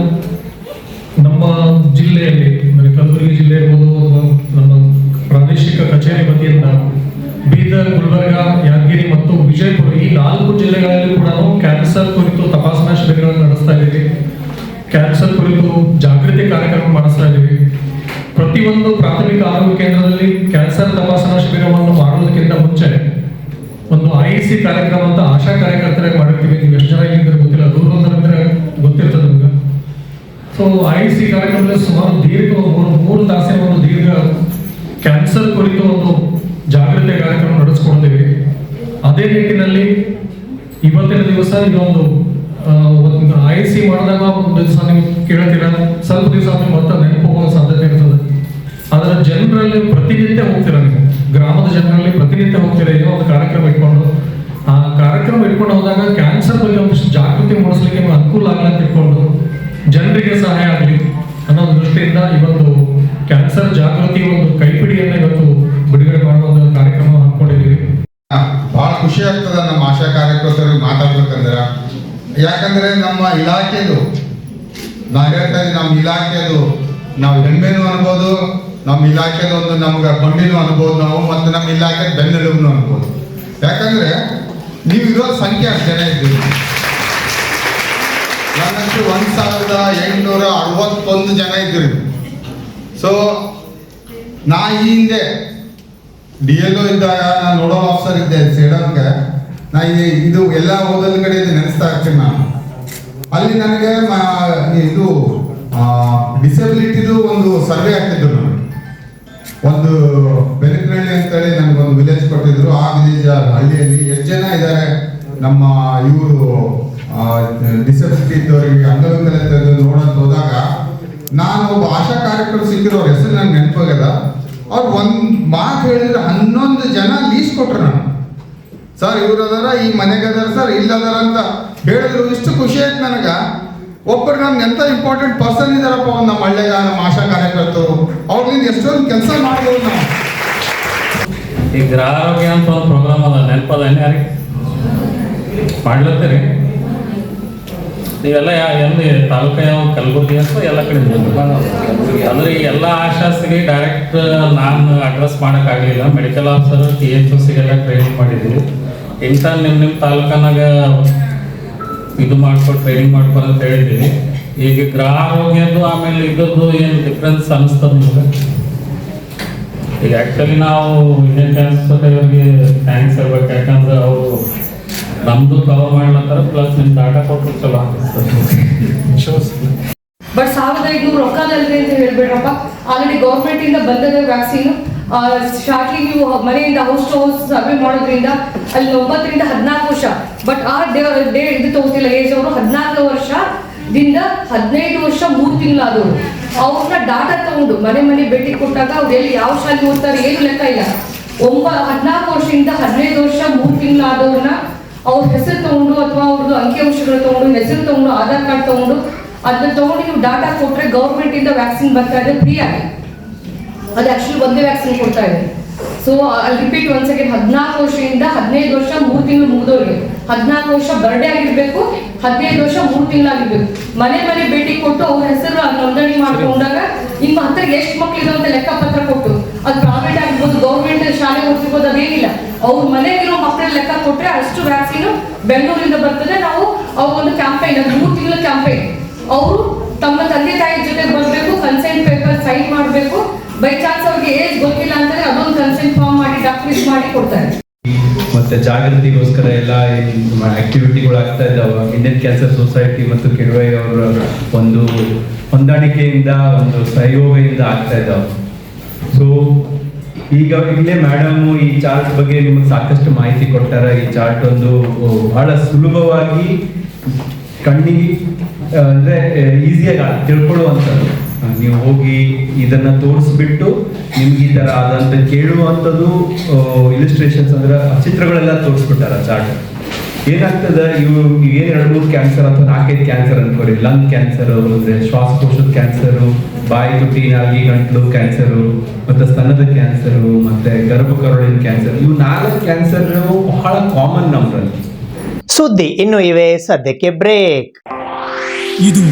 ನಮ್ಮ ಜಿಲ್ಲೆಯಲ್ಲಿ ಅಂದರೆ ಕಲಬುರಗಿ ಜಿಲ್ಲೆ ಇರ್ಬೋದು ಅಥವಾ ನಮ್ಮ ಪ್ರಾದೇಶಿಕ ಕಚೇರಿ ವತಿಯಿಂದ ಬೀದರ್, ಗುಲ್ಬರ್ಗ, ಯಾದಗಿರಿ ಮತ್ತು ವಿಜಯಪುರ ಈ 4 ಜಿಲ್ಲೆಗಳಲ್ಲಿ ಕೂಡ ನಾವು ಕ್ಯಾನ್ಸರ್ ಕುರಿತು ತಪಾಸಣಾ ಶಿಬಿರಗಳನ್ನು ನಡೆಸ್ತಾ ಇದ್ದೀವಿ. ಕ್ಯಾನ್ಸರ್ ಕುರಿತು ಜಾಗೃತಿ ಕಾರ್ಯಕ್ರಮ ಮಾಡಿಸ್ತಾ ಇದ್ದೀವಿ. ಪ್ರತಿಯೊಂದು ಪ್ರಾಥಮಿಕ ಆರೋಗ್ಯ ಕೇಂದ್ರದಲ್ಲಿ ಕ್ಯಾನ್ಸರ್ ತಪಾಸಣಾ ಶಿಬಿರವನ್ನು ಮಾಡೋದಕ್ಕಿಂತ ಮುಂಚೆ ಒಂದು IEC ಕಾರ್ಯಕ್ರಮ ಅಂತ ಆಶಾ ಕಾರ್ಯಕರ್ತರಾಗಿ ಮಾಡಿರ್ತೀವಿ. ನೀವು ಎಷ್ಟು ಜನ ಇಲ್ಲಿಂದ ಗೊತ್ತಿಲ್ಲ, ದೂರದಲ್ಲಿಂದ ಗೊತ್ತಿರ್ತದೆ ನಿಮ್ಗೆ. ಸೊ IEC ಕಾರ್ಯಕ್ರಮದಲ್ಲಿ ಸುಮಾರು ದೀರ್ಘ 3 ತಾಸಿನ ಒಂದು ದೀರ್ಘ ಕ್ಯಾನ್ಸರ್ ಕುರಿತು ಒಂದು ಜಾಗೃತಿ ಕಾರ್ಯಕ್ರಮ ನಡೆಸ್ಕೊಡ್ತೀವಿ. ಅದೇ ನಿಟ್ಟಿನಲ್ಲಿ ಇವತ್ತಿನ ದಿವಸ ಇದೊಂದು IEC ಮಾಡಿದಾಗ ಒಂದು ದಿವಸ ನೀವು ಕೇಳ್ತೀರಾ, ಸ್ವಲ್ಪ ದಿವಸ ನೀವು ಮತ್ತೆ ನೆನಪು ಹೋಗೋ ಸಾಧ್ಯತೆ ಇರ್ತದೆ. ಅದರ ಜನರಲ್ಲಿ ಪ್ರತಿನಿತ್ಯ ಹೋಗ್ತೀರಾ, ನೀವು ಗ್ರಾಮದ ಜನರಲ್ಲಿ ಪ್ರತಿನಿತ್ಯ ಹೋಗ್ತೀರಾ ಏನೋ ಒಂದು ಕಾರ್ಯಕ್ರಮ ಇಟ್ಕೊಂಡು. ಆ ಕಾರ್ಯಕ್ರಮ ಇಟ್ಕೊಂಡು ಹೋದಾಗ ಕ್ಯಾನ್ಸರ್ ಬಗ್ಗೆ ಒಂದಿಷ್ಟು ಜಾಗೃತಿ ಮೂಡಿಸ್ಲಿಕ್ಕೆ ಅನುಕೂಲ ಆಗಲ್ಲ ಅಂತ ಇಟ್ಕೊಂಡು ಜನರಿಗೆ ಸಹಾಯ ಆಗಲಿ ಅನ್ನೋ ದೃಷ್ಟಿಯಿಂದ ಈ ಒಂದು ಕ್ಯಾನ್ಸರ್ ಜಾಗೃತಿ ಒಂದು ಕೈಪಿಡಿಯನ್ನು ಇವತ್ತು ಬಿಡುಗಡೆ ಮಾಡುವ ಒಂದು ಕಾರ್ಯಕ್ರಮ ಹಾಕೊಂಡಿದ್ದೀವಿ. ಬಹಳ ಖುಷಿ ಆಗ್ತದೆ ನಮ್ಮ ಆಶಾ ಕಾರ್ಯಕರ್ತರಿಗೆ ಮಾತಾಡ್ಬೇಕಂದ್ರೆ. ಯಾಕಂದ್ರೆ ನಮ್ಮ ಇಲಾಖೆದು ನಾ ಹೇಳ್ತಾ ಇದ್ದೀನಿ, ನಮ್ಮ ಇಲಾಖೆದು ನಾವು ಹೆಮ್ಮೆನೂ ಅನ್ಬೋದು, ನಮ್ಮ ಇಲಾಖೆದು ಒಂದು ನಮ್ಗೆ ಕೊಂಡಿನೂ ಅನ್ಬೋದು ನಾವು, ಮತ್ತು ನಮ್ಮ ಇಲಾಖೆ ಬೆನ್ನೆಲುಬು ಅನ್ಬೋದು. ಯಾಕಂದ್ರೆ ನೀವು ಇರೋ ಸಂಖ್ಯೆ ಅಷ್ಟು ಜನ ಇದ್ದೀವಿ. ನಾನಂತೂ 1861 ಜನ ಇದ್ದೀವಿ. ಸೊ ನಾ ಈ ಹಿಂದೆ DLO ಇದ್ದಾಗ ನಾನು ನೋಡಲ್ ಆಫೀಸರ್ ಇದ್ದೆ ಸೇಡಂಗೆ. ನಾ ಇದು ಎಲ್ಲ ಓದಲ್ ಕಡೆ ನೆನೆಸ್ತಾ ಇರ್ತೀನಿ ನಾನು. ಅಲ್ಲಿ ನನಗೆ ಇದು ಡಿಸಬಿಲಿಟಿದು ಒಂದು ಸರ್ವೆ ಆಗ್ತಿದ್ರು. ನನಗೆ ಒಂದು ಬೆನಕನಹಳ್ಳಿ ಅಂತೇಳಿ ನನಗೊಂದು ವಿಲೇಜ್ ಕೊಟ್ಟಿದ್ರು. ಆ ವಿಲೇಜ್ ಹಳ್ಳಿಯಲ್ಲಿ ಎಷ್ಟು ಜನ ಇದ್ದಾರೆ ನಮ್ಮ ಇವರು ಡಿಸಬಿಲಿಟಿ ಇದ್ದವರಿಗೆ ಅಂಗವಿಕಲತೆ ನೋಡೋದು ಹೋದಾಗ ನಾನು ಒಬ್ಬ ಆಶಾ ಕಾರ್ಯಕರ್ತರು ಸಿಕ್ಕಿರೋರ ಹೆಸರು ನನಗೆ ನೆನಪಾಗಲ್ಲ. ಅವ್ರು ಒಂದು ಮಾತು ಹೇಳಿದ್ರೆ 11 ಜನ ಲೀಸ್ ಕೊಟ್ರು. ನಾನು ಸರ್ ಇವ್ರು ಅದಾರ, ಈ ಮನೆಗೆ ಅದಾರ ಸರ್, ಇಲ್ಲದಾರ ಅಂತ ಹೇಳಿದ್ರು. ಇಷ್ಟು ಖುಷಿ ಆಯ್ತು ನನಗೆ. ಒಬ್ಬರು ನಮ್ಗೆ ಎಂತ ಇಂಪಾರ್ಟೆಂಟ್ ಪರ್ಸನ್ ಇದಾರಪ್ಪ ಒಂದು ನಮ್ಮ ಹಳ್ಳಿಯಾಗ, ನಮ್ಮ ಆಶಾ ಕಾರ್ಯಕರ್ತರು. ಅವ್ರಿಂದ ಎಷ್ಟೊಂದು ಕೆಲಸ ಮಾಡ್ಬೋದು ನಾವು. ಈ ಗೃಹ ಆರೋಗ್ಯ ಅಂತ ಒಂದು ಪ್ರೋಗ್ರಾಮ್ ಅದ, ನೆನಪದ ಯಾರಿಗೆ ಮಾಡ್ಲತ್ತೀರಿ? ನೀವೆಲ್ಲ ಎಲ್ಲಿ ತಾಲೂಕು ಯಾವ ಕಲಬುರಗಿ ಅಂತ ಎಲ್ಲ ಕಡೆ ಅಂದ್ರೆ ಎಲ್ಲ ಆಶಾಸ್ಗೆ ಡೈರೆಕ್ಟ್ ನಾನು ಅಡ್ರೆಸ್ ಮಾಡೋಕ್ಕಾಗಲಿಲ್ಲ. ಮೆಡಿಕಲ್ ಆಫೀಸರ್ THOCಗೆಲ್ಲ ಟ್ರೈನಿಂಗ್ ಮಾಡಿದ್ದೀವಿ. ಇಂಥ ನಿಮ್ಮ ತಾಲೂಕನಾಗ ಇದು ಮಾಡ್ಕೊಂಡು ಟ್ರೈನಿಂಗ್ ಮಾಡ್ಕೊಂಡು ಅಂತ ಹೇಳಿದ್ದೀವಿ. ಈಗ ಗೃಹ ಆರೋಗ್ಯದ್ದು ಆಮೇಲೆ ಇದ್ದದ್ದು ಏನು ಡಿಫ್ರೆನ್ಸ್ ಅನಿಸ್ತದೆ ನಿಮಗೆ? ಈಗ ಆ್ಯಕ್ಚುಲಿ ನಾವು ಇಂಡಿಯನ್ ಕ್ಯಾನ್ಸರ್ ಸೊಸೈಟಿಗೆ ಥ್ಯಾಂಕ್ಸ್ ಹೇಳ್ಬೇಕು. ಯಾಕಂದ್ರೆ ಅವರು ನಮ್ದು ಕವರ್ ಮಾಡ್ಲತ್ತಾರ, ಪ್ಲಸ್ ನಿಮ್ ಡಾಟಾ ಕೊಟ್ಟರು ಚಲೋ ಅನಿಸ್ತದೆ. ಬಟ್ 1500 ರೊಕ್ಕದಲ್ರಿ ಅಂತ ಹೇಳ್ಬೇಡ್ರಪ್ಪ. ಆಲ್ರೆಡಿ ಗೌರ್ಮೆಂಟ್ ಇಂದ ಬಂದದ ವ್ಯಾಕ್ಸಿನ್. ಶಾರ್ಟ್ಲಿ ನೀವು ಮನೆಯಿಂದ ಹೌಸ್ ಟು ಹೌಸ್ ಸರ್ವೆ ಮಾಡೋದ್ರಿಂದ ಅಲ್ಲಿ 9 ರಿಂದ 14 ವರ್ಷ, ಬಟ್ ಆ ಡೇ ಇದು ತಗೋತಿಲ್ಲ ಏಜ್. ಅವರು 14 ವರ್ಷದಿಂದ 15 ವರ್ಷ 3 ತಿಂಗಳಾದವರು ಅವ್ರನ್ನ ಡಾಟಾ ತಗೊಂಡು ಮನೆ ಭೇಟಿ ಕೊಟ್ಟಾಗ ಅವ್ರು ಎಲ್ಲಿ ಯಾವ ಶಾಲೆ ಓದ್ತಾರೆ ಏನು ಲೆಕ್ಕ ಇಲ್ಲ. 14 ವರ್ಷದಿಂದ 15 ವರ್ಷ 3 ತಿಂಗಳಾದವ್ರನ್ನ ಅವ್ರ ಹೆಸರು ತಗೊಂಡು ಅಥವಾ ಅವ್ರದ್ದು ಅಂಕಿಅಂಶಗಳು ತಗೊಂಡು, ಹೆಸರು ತಗೊಂಡು, ಆಧಾರ್ ಕಾರ್ಡ್ ತಗೊಂಡು ಅದನ್ನ ತಗೊಂಡು ನೀವು ಡಾಟಾ ಕೊಟ್ರೆ ಗೌರ್ಮೆಂಟ್ ಇಂದ ವ್ಯಾಕ್ಸಿನ್ ಬರ್ತಾ ಇದೆ ಫ್ರೀ ಆಗಿ. ಅದು ಆಕ್ಚುಲಿ ಒಂದೇ ವ್ಯಾಕ್ಸಿನ್ ಕೊಡ್ತಾ ಇದೆ. ಸೊ ಅಲ್ಲಿ ರಿಪೀಟ್ ಒಂದ್ ಸೆಕೆಂಡ್, 14 ವರ್ಷದಿಂದ 15 ವರ್ಷ 3 ತಿಂಗಳು ಮುಗಿದವ್ರಿಗೆ 14 ವರ್ಷ ಬರ್ಡೇ ಆಗಿರ್ಬೇಕು, 15 ವರ್ಷ 3 ತಿಂಗಳಾಗಿರ್ಬೇಕು. ಮನೆ ಭೇಟಿ ಕೊಟ್ಟು ಅವ್ರ ಹೆಸರು ನೋಂದಣಿ ಮಾಡ್ಕೊಂಡಾಗ ನಿಮ್ಮ ಹತ್ರ ಎಷ್ಟು ಮಕ್ಳಿದೆ ಅಂತ ಲೆಕ್ಕಪತ್ರ ಕೊಟ್ಟು, ಅದು ಪ್ರೈವೇಟ್ ಆಗಿರ್ಬೋದು ಗೌರ್ಮೆಂಟ್ ಶಾಲೆ ಓದಿರ್ಬೋದು ಅದೇನಿಲ್ಲ, ಅವ್ರ ಮನೆಗಿರೋ ಮಕ್ಕಳ ಲೆಕ್ಕ ಕೊಟ್ರೆ ಅಷ್ಟು ವ್ಯಾಕ್ಸಿನ್ ಬೆಂಗಳೂರಿಂದ ಬರ್ತದೆ. ನಾವು ಅವ್ರ ಒಂದು ಕ್ಯಾಂಪೈನ್, ಅದು 3 ತಿಂಗಳ ಕ್ಯಾಂಪೈನ್. ಅವರು ತಮ್ಮ ತಂದೆ ತಾಯಿ ಜೊತೆ ಬರಬೇಕು, ಕನ್ಸೆಂಟ್ ಪೇಪರ್ ಸೈನ್ ಮಾಡಬೇಕು. ಬೈ ಚಾನ್ಸ್ ಅವ್ರಿಗೆ ಏಜ್ ಗೊತ್ತಿಲ್ಲ ಅಂತಂದ್ರೆ ಅದೊಂದು ಕನ್ಸೆಂಟ್ ಫಾರ್ಮ್ ಮಾಡಿ ಡಾಕ್ಟರ್ ಮಾಡಿ ಕೊಡ್ತಾರೆ. ಮತ್ತೆ ಜಾಗೃತಿಗೋಸ್ಕರ ಎಲ್ಲ ಆಕ್ಟಿವಿಟಿಗಳು ಆಗ್ತಾ ಇದ್ದಾವೆ. ಇಂಡಿಯನ್ ಕ್ಯಾನ್ಸರ್ ಸೊಸೈಟಿ ಮತ್ತು ಕೆಡವೈ ಅವರ ಒಂದು ಹೊಂದಾಣಿಕೆಯಿಂದ ಒಂದು ಸಹಯೋಗದಿಂದ ಆಗ್ತಾ ಇದ್ದಾವೆ. ಸೊ ಈಗ ಇಲ್ಲೇ ಮೇಡಮ್ ಈ ಚಾರ್ಟ್ ಬಗ್ಗೆ ನಿಮಗೆ ಸಾಕಷ್ಟು ಮಾಹಿತಿ ಕೊಟ್ಟಾರ. ಈ ಚಾರ್ಟ್ ಒಂದು ಬಹಳ ಸುಲಭವಾಗಿ ಕಣ್ಣಿಗೆ ಅಂದ್ರೆ ಈಸಿಯಾಗಿ ತಿಳ್ಕೊಳ್ಳುವಂಥದ್ದು. ನೀವು ಹೋಗಿ ಇದನ್ನ ತೋರಿಸ್ಬಿಟ್ಟು ನಿಮ್ಗೆ ಈ ತರ ಆದಂತ ಕೇಳುವಂಥದ್ದು ಇಲಿಸ್ಟ್ರೇಷನ್ಸ್ ಅಂದ್ರೆ ಚಿತ್ರಗಳೆಲ್ಲ ತೋರಿಸ್ಬಿಟ್ಟಾರ ಚಾರ್ಟ್. ಏನಾಗ್ತದೆ, ಇವು ಏನ್ 2-3 ಕ್ಯಾನ್ಸರ್ ಅಥವಾ 4-5 ಕ್ಯಾನ್ಸರ್ ಅನ್ಕೋರಿ. ಲಂಗ್ ಕ್ಯಾನ್ಸರ್ ಅಂದ್ರೆ ಶ್ವಾಸಕೋಶದ ಕ್ಯಾನ್ಸರು, ಬಾಯಿ ತುಟಿ ನಾಲ್ಗಿ ಗಂಟ್ಲು ಕ್ಯಾನ್ಸರು, ಮತ್ತೆ ಸ್ತನದ ಕ್ಯಾನ್ಸರು, ಮತ್ತೆ ಗರ್ಭಕರುಳಿನ ಕ್ಯಾನ್ಸರ್. ಇವು 4 ಕ್ಯಾನ್ಸರ್ ಬಹಳ ಕಾಮನ್ ನಮ್ಮಲ್ಲಿ. ಸುದ್ದಿ ಇನ್ನು ಇವೆ, ಸದ್ಯಕ್ಕೆ ಬ್ರೇಕ್. ಇದು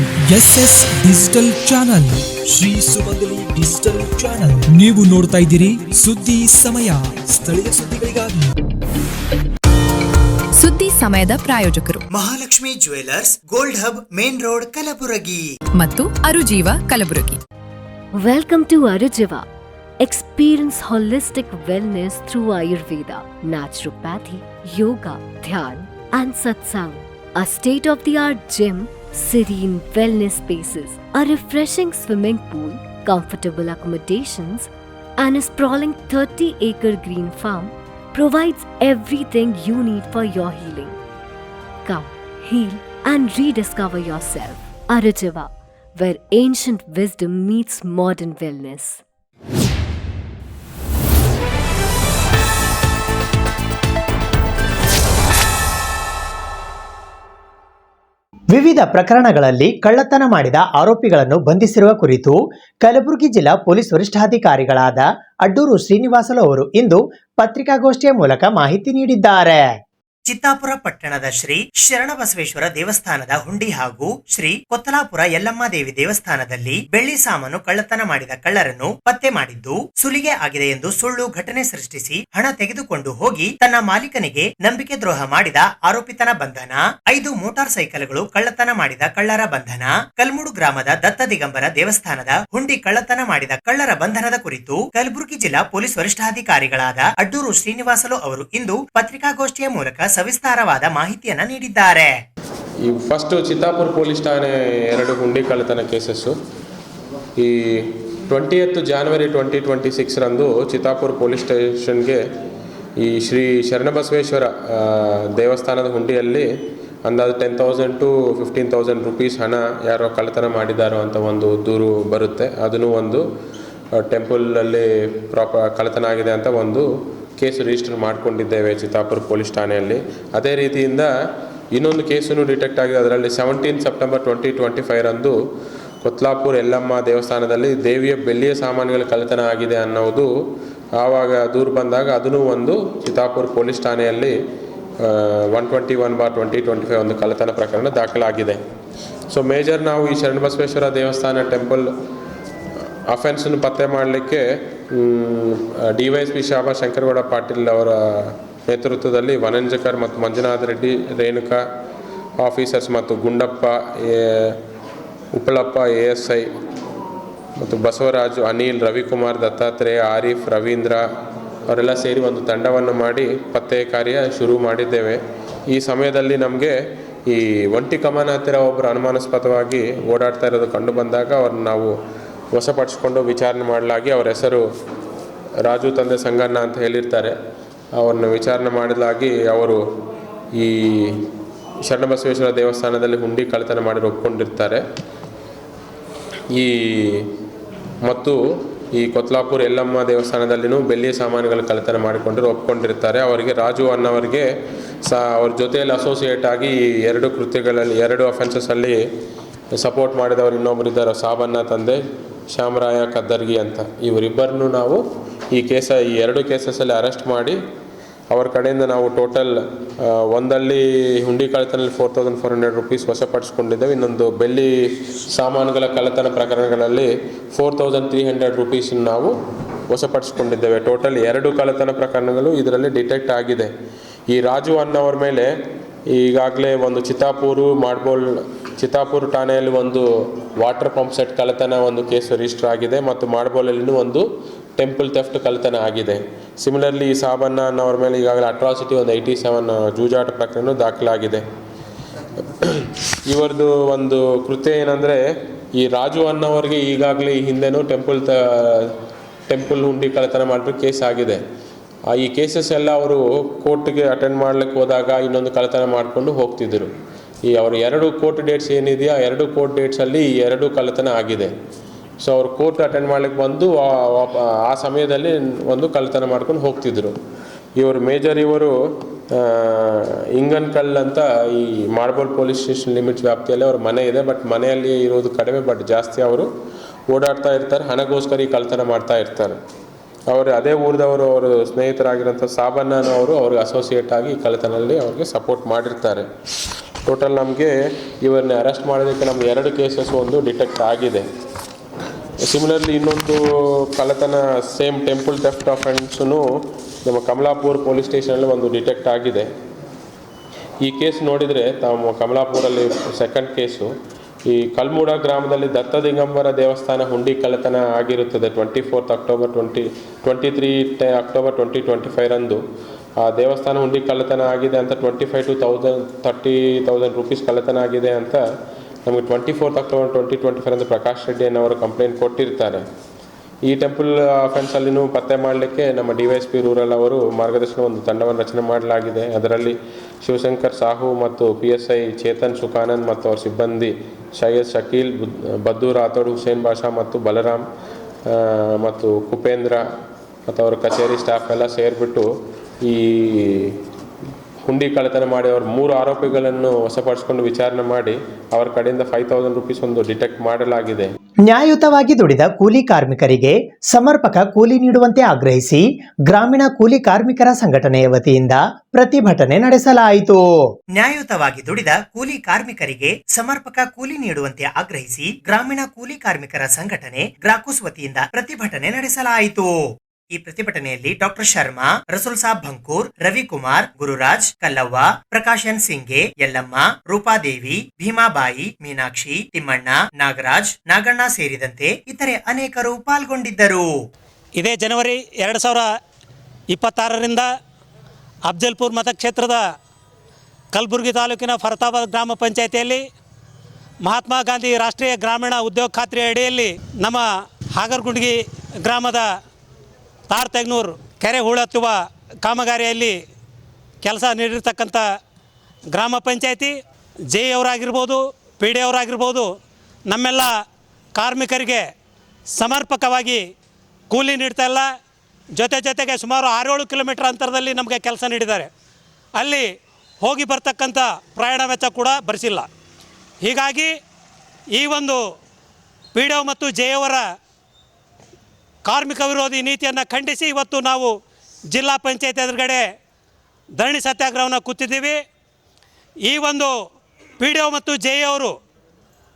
SS ಡಿಜಿಟಲ್ ಚಾನಲ್, ಶ್ರೀ ಸುಮಂಗಲಿ ಡಿಜಿಟಲ್ ಚಾನಲ್. ನೀವು ನೋಡ್ತಾ ಇದ್ದೀರಿ ಸುದ್ದಿ ಸಮಯ, ಸ್ಥಳೀಯ ಸುದ್ದಿಗಳಿಗಾಗಿ. ಸುದ್ದಿ ಸಮಯದ ಪ್ರಾಯೋಜಕರು Mahalakshmi jewellers, gold hub, main road, Kalaburagi ಮತ್ತು ಅರುಜೀವ Kalaburagi. Welcome to Arujiva. Experience holistic wellness through Ayurveda, naturopathy, yoga, dhyan, and satsang. A state-of-the-art gym, serene wellness spaces, a refreshing swimming pool, comfortable accommodations, and a sprawling 30-acre green farm provides everything you need for your healing. Come, heal, and rediscover yourself. Arujiva, where ancient wisdom meets modern wellness. ವಿವಿಧ ಪ್ರಕರಣಗಳಲ್ಲಿ ಕಳ್ಳತನ ಮಾಡಿದ ಆರೋಪಿಗಳನ್ನು ಬಂಧಿಸಿರುವ ಕುರಿತು ಕಲಬುರಗಿ ಜಿಲ್ಲಾ police ವರಿಷ್ಠಾಧಿಕಾರಿಗಳಾದ Addur Srinivasulu ಅವರು ಇಂದು ಪತ್ರಿಕಾಗೋಷ್ಠಿಯ ಮೂಲಕ ಮಾಹಿತಿ ನೀಡಿದ್ದಾರೆ. ಚಿತ್ತಾಪುರ ಪಟ್ಟಣದ ಶ್ರೀ ಶರಣಬಸವೇಶ್ವರ ದೇವಸ್ಥಾನದ ಹುಂಡಿ ಹಾಗೂ ಶ್ರೀ ಕೊತ್ತಲಾಪುರ ಯಲ್ಲಮ್ಮ ದೇವಿ ದೇವಸ್ಥಾನದಲ್ಲಿ ಬೆಳ್ಳಿ ಸಾಮಾನು ಕಳ್ಳತನ ಮಾಡಿದ ಕಳ್ಳರನ್ನು ಪತ್ತೆ ಮಾಡಿದ್ದು ಸುಲಿಗೆ ಆಗಿದೆ ಎಂದು ಸುಳ್ಳು ಘಟನೆ ಸೃಷ್ಟಿಸಿ ಹಣ ತೆಗೆದುಕೊಂಡು ಹೋಗಿ ತನ್ನ ಮಾಲೀಕನಿಗೆ ನಂಬಿಕೆ ದ್ರೋಹ ಮಾಡಿದ ಆರೋಪಿತನ ಬಂಧನ. 5 ಮೋಟಾರ್ ಸೈಕಲ್ಗಳು ಕಳ್ಳತನ ಮಾಡಿದ ಕಳ್ಳರ ಬಂಧನ. ಕಲ್ಮೂಡು ಗ್ರಾಮದ ದತ್ತ ದಿಗಂಬರ ದೇವಸ್ಥಾನದ ಹುಂಡಿ ಕಳ್ಳತನ ಮಾಡಿದ ಕಳ್ಳರ ಬಂಧನದ ಕುರಿತು ಕಲಬುರಗಿ ಜಿಲ್ಲಾ ಪೊಲೀಸ್ ವರಿಷ್ಠಾಧಿಕಾರಿಗಳಾದ ಅಡ್ಡೂರು ಶ್ರೀನಿವಾಸಲು ಅವರು ಇಂದು ಪತ್ರಿಕಾಗೋಷ್ಠಿಯ ಮೂಲಕ ಸವಿಸ್ತಾರವಾದ ಮಾಹಿತಿಯನ್ನ ನೀಡಿದ್ದಾರೆ. ಈ ಫಸ್ಟ್ ಚಿತ್ತಾಪುರ ಪೊಲೀಸ್ ಠಾಣೆ 2 ಹುಂಡಿ ಕಳ್ಳತನ ಕೇಸಸ್ಸು. ಈ 20th January 2026 ರಂದು ಚಿತ್ತಾಪುರ ಪೊಲೀಸ್ ಸ್ಟೇಷನ್ಗೆ ಈ ಶ್ರೀ ಶರಣಬಸವೇಶ್ವರ ದೇವಸ್ಥಾನದ ಹುಂಡಿಯಲ್ಲಿ ಅಂದಾಜು 10,000 to 15,000 rupees ಹಣ ಯಾರೋ ಕಳ್ಳತನ ಮಾಡಿದಾರೋ ಅಂತ ಒಂದು ದೂರು ಬರುತ್ತೆ. ಅದನ್ನು ಒಂದು ಟೆಂಪಲಲ್ಲಿ ಕಳ್ಳತನ ಆಗಿದೆ ಅಂತ ಒಂದು ಕೇಸು ರಿಜಿಸ್ಟರ್ ಮಾಡಿಕೊಂಡಿದ್ದೇವೆ ಚಿತ್ತಾಪುರ ಪೊಲೀಸ್ ಠಾಣೆಯಲ್ಲಿ. ಅದೇ ರೀತಿಯಿಂದ ಇನ್ನೊಂದು ಕೇಸನ್ನು ಡಿಟೆಕ್ಟ್ ಆಗಿದೆ. ಅದರಲ್ಲಿ 17 September 2025 ರಂದು ಕೊತ್ತಲಾಪುರ ಯಲ್ಲಮ್ಮ ದೇವಸ್ಥಾನದಲ್ಲಿ ದೇವಿಯ ಬೆಳ್ಳಿಯ ಸಾಮಾನುಗಳ ಕಳ್ಳತನ ಆಗಿದೆ ಅನ್ನೋದು ಆವಾಗ ದೂರು ಬಂದಾಗ ಅದನ್ನು ಒಂದು ಚಿತ್ತಾಪುರ ಪೊಲೀಸ್ ಠಾಣೆಯಲ್ಲಿ 121/2025 ಒಂದು ಕಳ್ಳತನ ಪ್ರಕರಣ ದಾಖಲಾಗಿದೆ. ಸೊ ಮೇಜರ್ ನಾವು ಈ ಶರಣಬಸವೇಶ್ವರ ದೇವಸ್ಥಾನ ಟೆಂಪಲ್ ಅಫೆನ್ಸನ್ನು ಪತ್ತೆ ಮಾಡಲಿಕ್ಕೆ DYSP ಶಾಬಾ ಶಂಕರಗೌಡ ಪಾಟೀಲ್ ಅವರ ನೇತೃತ್ವದಲ್ಲಿ ವನಂಜಕರ್ ಮತ್ತು ಮಂಜುನಾಥ್ ರೆಡ್ಡಿ, ರೇಣುಕಾ ಆಫೀಸರ್ಸ್ ಮತ್ತು ಗುಂಡಪ್ಪ, ಉಪ್ಪಳಪ್ಪ ASI ಮತ್ತು ಬಸವರಾಜು, ಅನಿಲ್, ರವಿಕುಮಾರ್, ದತ್ತಾತ್ರೇಯ, ಆರಿಫ್, ರವೀಂದ್ರ ಅವರೆಲ್ಲ ಸೇರಿ ಒಂದು ತಂಡವನ್ನು ಮಾಡಿ ಪತ್ತೆ ಕಾರ್ಯ ಶುರು ಮಾಡಿದ್ದೇವೆ. ಈ ಸಮಯದಲ್ಲಿ ನಮಗೆ ಈ ಒಂಟಿ ಕಮನ ಹತ್ತಿರ ಒಬ್ಬರು ಅನುಮಾನಾಸ್ಪದವಾಗಿ ಓಡಾಡ್ತಾ ಇರೋದು ಕಂಡು ಬಂದಾಗ ಅವ್ರನ್ನ ನಾವು ವಶಪಡಿಸಿಕೊಂಡು ವಿಚಾರಣೆ ಮಾಡಲಾಗಿ ಅವರ ಹೆಸರು ರಾಜು ತಂದೆ ಸಂಗಣ್ಣ ಅಂತ ಹೇಳಿರ್ತಾರೆ. ಅವ್ರನ್ನ ವಿಚಾರಣೆ ಮಾಡಲಾಗಿ ಅವರು ಈ ಶರಣಬಸವೇಶ್ವರ ದೇವಸ್ಥಾನದಲ್ಲಿ ಹುಂಡಿ ಕಳ್ಳತನ ಮಾಡಿ ಒಪ್ಕೊಂಡಿರ್ತಾರೆ. ಮತ್ತು ಈ ಕೊತ್ತಲಾಪುರ ಯಲ್ಲಮ್ಮ ದೇವಸ್ಥಾನದಲ್ಲಿನೂ ಬೆಳ್ಳಿಯ ಸಾಮಾನುಗಳು ಕಳ್ಳತನ ಮಾಡಿಕೊಂಡು ಒಪ್ಕೊಂಡಿರ್ತಾರೆ. ಅವರಿಗೆ ರಾಜು ಅನ್ನೋರಿಗೆ ಅವ್ರ ಜೊತೆಯಲ್ಲಿ ಅಸೋಸಿಯೇಟ್ ಆಗಿ ಈ 2 ಕೃತ್ಯಗಳಲ್ಲಿ 2 ಅಫೆನ್ಸಸ್ಸಲ್ಲಿ ಸಪೋರ್ಟ್ ಮಾಡಿದವರು ಇನ್ನೊಬ್ಬರು ಇದ್ದಾರೆ, ಸಾಬಣ್ಣ ತಂದೆ ಶ್ಯಾಮರಾಯ ಕದ್ದರ್ಗಿ ಅಂತ. ಇವರಿಬ್ಬರನ್ನು ನಾವು ಈ 2 ಕೇಸಸ್ಸಲ್ಲಿ ಅರೆಸ್ಟ್ ಮಾಡಿ ಅವರ ಕಡೆಯಿಂದ ನಾವು ಟೋಟಲ್ ಒಂದಲ್ಲಿ ಹುಂಡಿ ಕಳ್ಳತನಲ್ಲಿ 4,400 rupees ವಶಪಡಿಸ್ಕೊಂಡಿದ್ದೇವೆ. ಇನ್ನೊಂದು ಬೆಳ್ಳಿ ಸಾಮಾನುಗಳ ಕಳ್ಳತನ ಪ್ರಕರಣಗಳಲ್ಲಿ 4,300 rupees ನಾವು ವಶಪಡಿಸ್ಕೊಂಡಿದ್ದೇವೆ. ಟೋಟಲ್ 2 ಕಳ್ಳತನ ಪ್ರಕರಣಗಳು ಇದರಲ್ಲಿ ಡಿಟೆಕ್ಟ್ ಆಗಿದೆ. ಈ ರಾಜು ಅನ್ನೋರ ಮೇಲೆ ಈಗಾಗಲೇ ಒಂದು ಚಿತ್ತಾಪುರ ಠಾಣೆಯಲ್ಲಿ ಒಂದು ವಾಟರ್ ಪಂಪ್ ಸೆಟ್ ಕಳ್ಳತನ ಒಂದು ಕೇಸು ರಿಜಿಸ್ಟರ್ ಆಗಿದೆ ಮತ್ತು ಮಾಡ್ಬೋಲಲ್ಲಿನೂ ಒಂದು ಟೆಂಪಲ್ ಥೆಫ್ಟ್ ಕಳ್ಳತನ ಆಗಿದೆ. ಸಿಮಿಲರ್ಲಿ ಸಾಬಣ್ಣ ಅನ್ನೋರ ಮೇಲೆ ಈಗಾಗಲೇ ಅಟ್ರಾಸಿಟಿ ಒಂದು 87 ಜೂಜಾಟ ಪ್ರಕರಣ ದಾಖಲಾಗಿದೆ. ಇವರದು ಒಂದು ಕೃತ್ಯ ಏನಂದರೆ, ಈ ರಾಜು ಅನ್ನೋರಿಗೆ ಈಗಾಗಲೇ ಈ ಹಿಂದೆನೂ ಟೆಂಪಲ್ ಹುಂಡಿ ಕಳ್ಳತನ ಮಾಡಿಬಿಟ್ಟು ಕೇಸ್ ಆಗಿದೆ. ಈ ಕೇಸಸ್ ಎಲ್ಲ ಅವರು ಕೋರ್ಟ್ಗೆ ಅಟೆಂಡ್ ಮಾಡ್ಲಿಕ್ಕೆ ಹೋದಾಗ ಇನ್ನೊಂದು ಕಳ್ಳತನ ಮಾಡಿಕೊಂಡು ಹೋಗ್ತಿದ್ದರು. ಈ ಅವರು 2 ಕೋರ್ಟ್ ಡೇಟ್ಸ್ ಏನಿದೆಯಾ, 2 ಕೋರ್ಟ್ ಡೇಟ್ಸಲ್ಲಿ 2 ಕಳ್ಳತನ ಆಗಿದೆ. ಸೊ ಅವರು ಕೋರ್ಟ್ ಅಟೆಂಡ್ ಮಾಡ್ಲಿಕ್ಕೆ ಬಂದು ಆ ಸಮಯದಲ್ಲಿ ಒಂದು ಕಳ್ಳತನ ಮಾಡ್ಕೊಂಡು ಹೋಗ್ತಿದ್ರು. ಇವರು ಇಂಗನ್ಕಲ್ ಅಂತ ಈ ಮಾರ್ಬಲ್ ಪೊಲೀಸ್ ಸ್ಟೇಷನ್ ಲಿಮಿಟ್ಸ್ ವ್ಯಾಪ್ತಿಯಲ್ಲಿ ಅವ್ರ ಮನೆ ಇದೆ. ಬಟ್ ಮನೆಯಲ್ಲಿ ಇರೋದು ಕಡಿಮೆ, ಬಟ್ ಜಾಸ್ತಿ ಅವರು ಓಡಾಡ್ತಾ ಇರ್ತಾರೆ, ಹಣಗೋಸ್ಕರ ಈ ಕಳ್ಳತನ ಮಾಡ್ತಾ ಇರ್ತಾರೆ. ಅವರು ಅದೇ ಊರಿದವರು, ಅವರು ಸ್ನೇಹಿತರಾಗಿರೋಂಥ ಸಾಬಣ್ಣನವರು ಅವರು ಅವ್ರಿಗೆ ಅಸೋಸಿಯೇಟ್ ಆಗಿ ಈ ಕಳ್ಳತನಲ್ಲಿ ಅವ್ರಿಗೆ ಸಪೋರ್ಟ್ ಮಾಡಿರ್ತಾರೆ. ಟೋಟಲ್ ನಮಗೆ ಇವರನ್ನ ಅರೆಸ್ಟ್ ಮಾಡೋದಕ್ಕೆ ನಮ್ಗೆ 2 ಕೇಸಸ್ ಒಂದು ಡಿಟೆಕ್ಟ್ ಆಗಿದೆ. ಸಿಮಿಲರ್ಲಿ ಇನ್ನೊಂದು ಕಳ್ಳತನ ಸೇಮ್ ಟೆಂಪಲ್ ಥೆಫ್ಟ್ ಅಫೆನ್ಸೂ ನಮ್ಮ ಕಮಲಾಪುರ ಪೊಲೀಸ್ ಸ್ಟೇಷನಲ್ಲಿ ಒಂದು ಡಿಟೆಕ್ಟ್ ಆಗಿದೆ. ಈ ಕೇಸ್ ನೋಡಿದರೆ ತಾವು ಕಮಲಾಪುರಲ್ಲಿ ಸೆಕೆಂಡ್ ಕೇಸು. ಈ ಕಲ್ಮೂಡ ಗ್ರಾಮದಲ್ಲಿ ದತ್ತ ದಿಗಂಬರ ದೇವಸ್ಥಾನ ಹುಂಡಿ ಕಳ್ಳತನ ಆಗಿರುತ್ತದೆ 24 ಅಕ್ಟೋಬರ್ 23 ಅಕ್ಟೋಬರ್ 2025 ರಂದು. ಆ ದೇವಸ್ಥಾನ ಹುಂಡಿ ಕಳ್ಳತನ ಆಗಿದೆ ಅಂತ 25 to 30,000 ರೂಪೀಸ್ ಕಳ್ಳತನ ಆಗಿದೆ ಅಂತ ನಮಗೆ 24 ಅಕ್ಟೋಬರ್ 2025 ರಂದು ಪ್ರಕಾಶ್ ರೆಡ್ಡಿ ಅನ್ನೋರು ಕಂಪ್ಲೇಂಟ್ ಕೊಟ್ಟಿರ್ತಾರೆ. ಈ ಟೆಂಪಲ್ ಅಫೆನ್ಸಲ್ಲಿನೂ ಪತ್ತೆ ಮಾಡಲಿಕ್ಕೆ ನಮ್ಮ DYSP ರೂರಲ್ ಅವರು ಮಾರ್ಗದರ್ಶನ ಒಂದು ತಂಡವನ್ನು ರಚನೆ ಮಾಡಲಾಗಿದೆ. ಅದರಲ್ಲಿ ಶಿವಶಂಕರ್ ಸಾಹು ಮತ್ತು PSI ಚೇತನ್ ಸುಖಾನಂದ್ ಮತ್ತು ಅವ್ರ ಸಿಬ್ಬಂದಿ ಸೈಯದ್ ಶಕೀಲ್, ಬದ್ದು ರಾಥೋಡ್, ಹುಸೇನ್ ಬಾಷಾ ಮತ್ತು ಬಲರಾಮ್ ಮತ್ತು ಕುಪೇಂದ್ರ ಮತ್ತು ಅವರ ಕಚೇರಿ ಸ್ಟಾಫ್ ಎಲ್ಲ ಸೇರಿಬಿಟ್ಟು ಈ ಹುಂಡಿ ಕಳ್ಳತನ ಮಾಡಿ ಅವ್ರ 3 ಆರೋಪಿಗಳನ್ನು ವಶಪಡಿಸಿಕೊಂಡು ವಿಚಾರಣೆ ಮಾಡಿ ಅವರ ಕಡೆಯಿಂದ 5,000 ರೂಪೀಸ್ ಒಂದು ಡಿಟೆಕ್ಟ್ ಮಾಡಲಾಗಿದೆ. ನ್ಯಾಯಯುತವಾಗಿ ದುಡಿದ ಕೂಲಿ ಕಾರ್ಮಿಕರಿಗೆ ಸಮರ್ಪಕ ಕೂಲಿ ನೀಡುವಂತೆ ಆಗ್ರಹಿಸಿ ಗ್ರಾಮೀಣ ಕೂಲಿ ಕಾರ್ಮಿಕರ ಸಂಘಟನೆಯ ವತಿಯಿಂದ ಪ್ರತಿಭಟನೆ ನಡೆಸಲಾಯಿತು. ನ್ಯಾಯಯುತವಾಗಿ ದುಡಿದ ಕೂಲಿ ಕಾರ್ಮಿಕರಿಗೆ ಸಮರ್ಪಕ ಕೂಲಿ ನೀಡುವಂತೆ ಆಗ್ರಹಿಸಿ ಗ್ರಾಮೀಣ ಕೂಲಿ ಕಾರ್ಮಿಕರ ಸಂಘಟನೆ ಗ್ರಾಕುಸ್ ವತಿಯಿಂದ ಪ್ರತಿಭಟನೆ ನಡೆಸಲಾಯಿತು. ಈ ಪ್ರತಿಭಟನೆಯಲ್ಲಿ ಡಾಕ್ಟರ್ ಶರ್ಮಾ, ರಸೂಲ್ ಸಾಬ್ ಭಂಕೂರ್, ರವಿಕುಮಾರ್, ಗುರುರಾಜ್, ಕಲ್ಲವ್ವ, ಪ್ರಕಾಶನ್ ಸಿಂಗೆ, ಯಲ್ಲಮ್ಮ, ರೂಪಾದೇವಿ, ಭೀಮಾಬಾಯಿ, ಮೀನಾಕ್ಷಿ, ತಿಮ್ಮಣ್ಣ, ನಾಗರಾಜ್, ನಾಗಣ್ಣ ಸೇರಿದಂತೆ ಇತರೆ ಅನೇಕರು ಪಾಲ್ಗೊಂಡಿದ್ದರು. ಇದೇ ಜನವರಿ 2026ರಿಂದ ಅಫ್ಜಲ್ಪುರ್ ಮತಕ್ಷೇತ್ರದ ಕಲಬುರಗಿ ತಾಲೂಕಿನ ಫರತಾಬಾದ್ ಗ್ರಾಮ ಪಂಚಾಯಿತಿಯಲ್ಲಿ ಮಹಾತ್ಮ ಗಾಂಧಿ ರಾಷ್ಟ್ರೀಯ ಗ್ರಾಮೀಣ ಉದ್ಯೋಗ ಖಾತ್ರಿ ಅಡಿಯಲ್ಲಿ ನಮ್ಮ ಹಾಗರಗುಂಡಗಿ ಗ್ರಾಮದ ತಾರತೆಗ್ನೂರು ಕೆರೆ ಹೂಳೆತ್ತುವ ಕಾಮಗಾರಿಯಲ್ಲಿ ಕೆಲಸ ನೀಡಿರ್ತಕ್ಕಂಥ ಗ್ರಾಮ ಪಂಚಾಯಿತಿ ಜೆ ಅವರಾಗಿರ್ಬೋದು, ಪಿ ಡಿ ಅವರಾಗಿರ್ಬೋದು, ನಮ್ಮೆಲ್ಲ ಕಾರ್ಮಿಕರಿಗೆ ಸಮರ್ಪಕವಾಗಿ ಕೂಲಿ ನೀಡ್ತಾ ಇಲ್ಲ. ಜೊತೆಗೆ ಸುಮಾರು 6-7 ಕಿಲೋಮೀಟರ್ ಅಂತರದಲ್ಲಿ ನಮಗೆ ಕೆಲಸ ನೀಡಿದ್ದಾರೆ. ಅಲ್ಲಿ ಹೋಗಿ ಬರ್ತಕ್ಕಂಥ ಪ್ರಯಾಣ ವೆಚ್ಚ ಕೂಡ ಭರಿಸಿಲ್ಲ. ಹೀಗಾಗಿ ಈ ಒಂದು ಪಿ ಡಿ ಒ ಮತ್ತು ಜೆ ಅವರ ಕಾರ್ಮಿಕ ವಿರೋಧಿ ನೀತಿಯನ್ನು ಖಂಡಿಸಿ ಇವತ್ತು ನಾವು ಜಿಲ್ಲಾ ಪಂಚಾಯತ್ ಎದುರುಗಡೆ ಧರಣಿ ಸತ್ಯಾಗ್ರಹವನ್ನು ಕೂತಿದ್ದೀವಿ. ಈ ಒಂದು ಪಿ ಡಿ ಒ ಮತ್ತು ಜೆ ಅವರು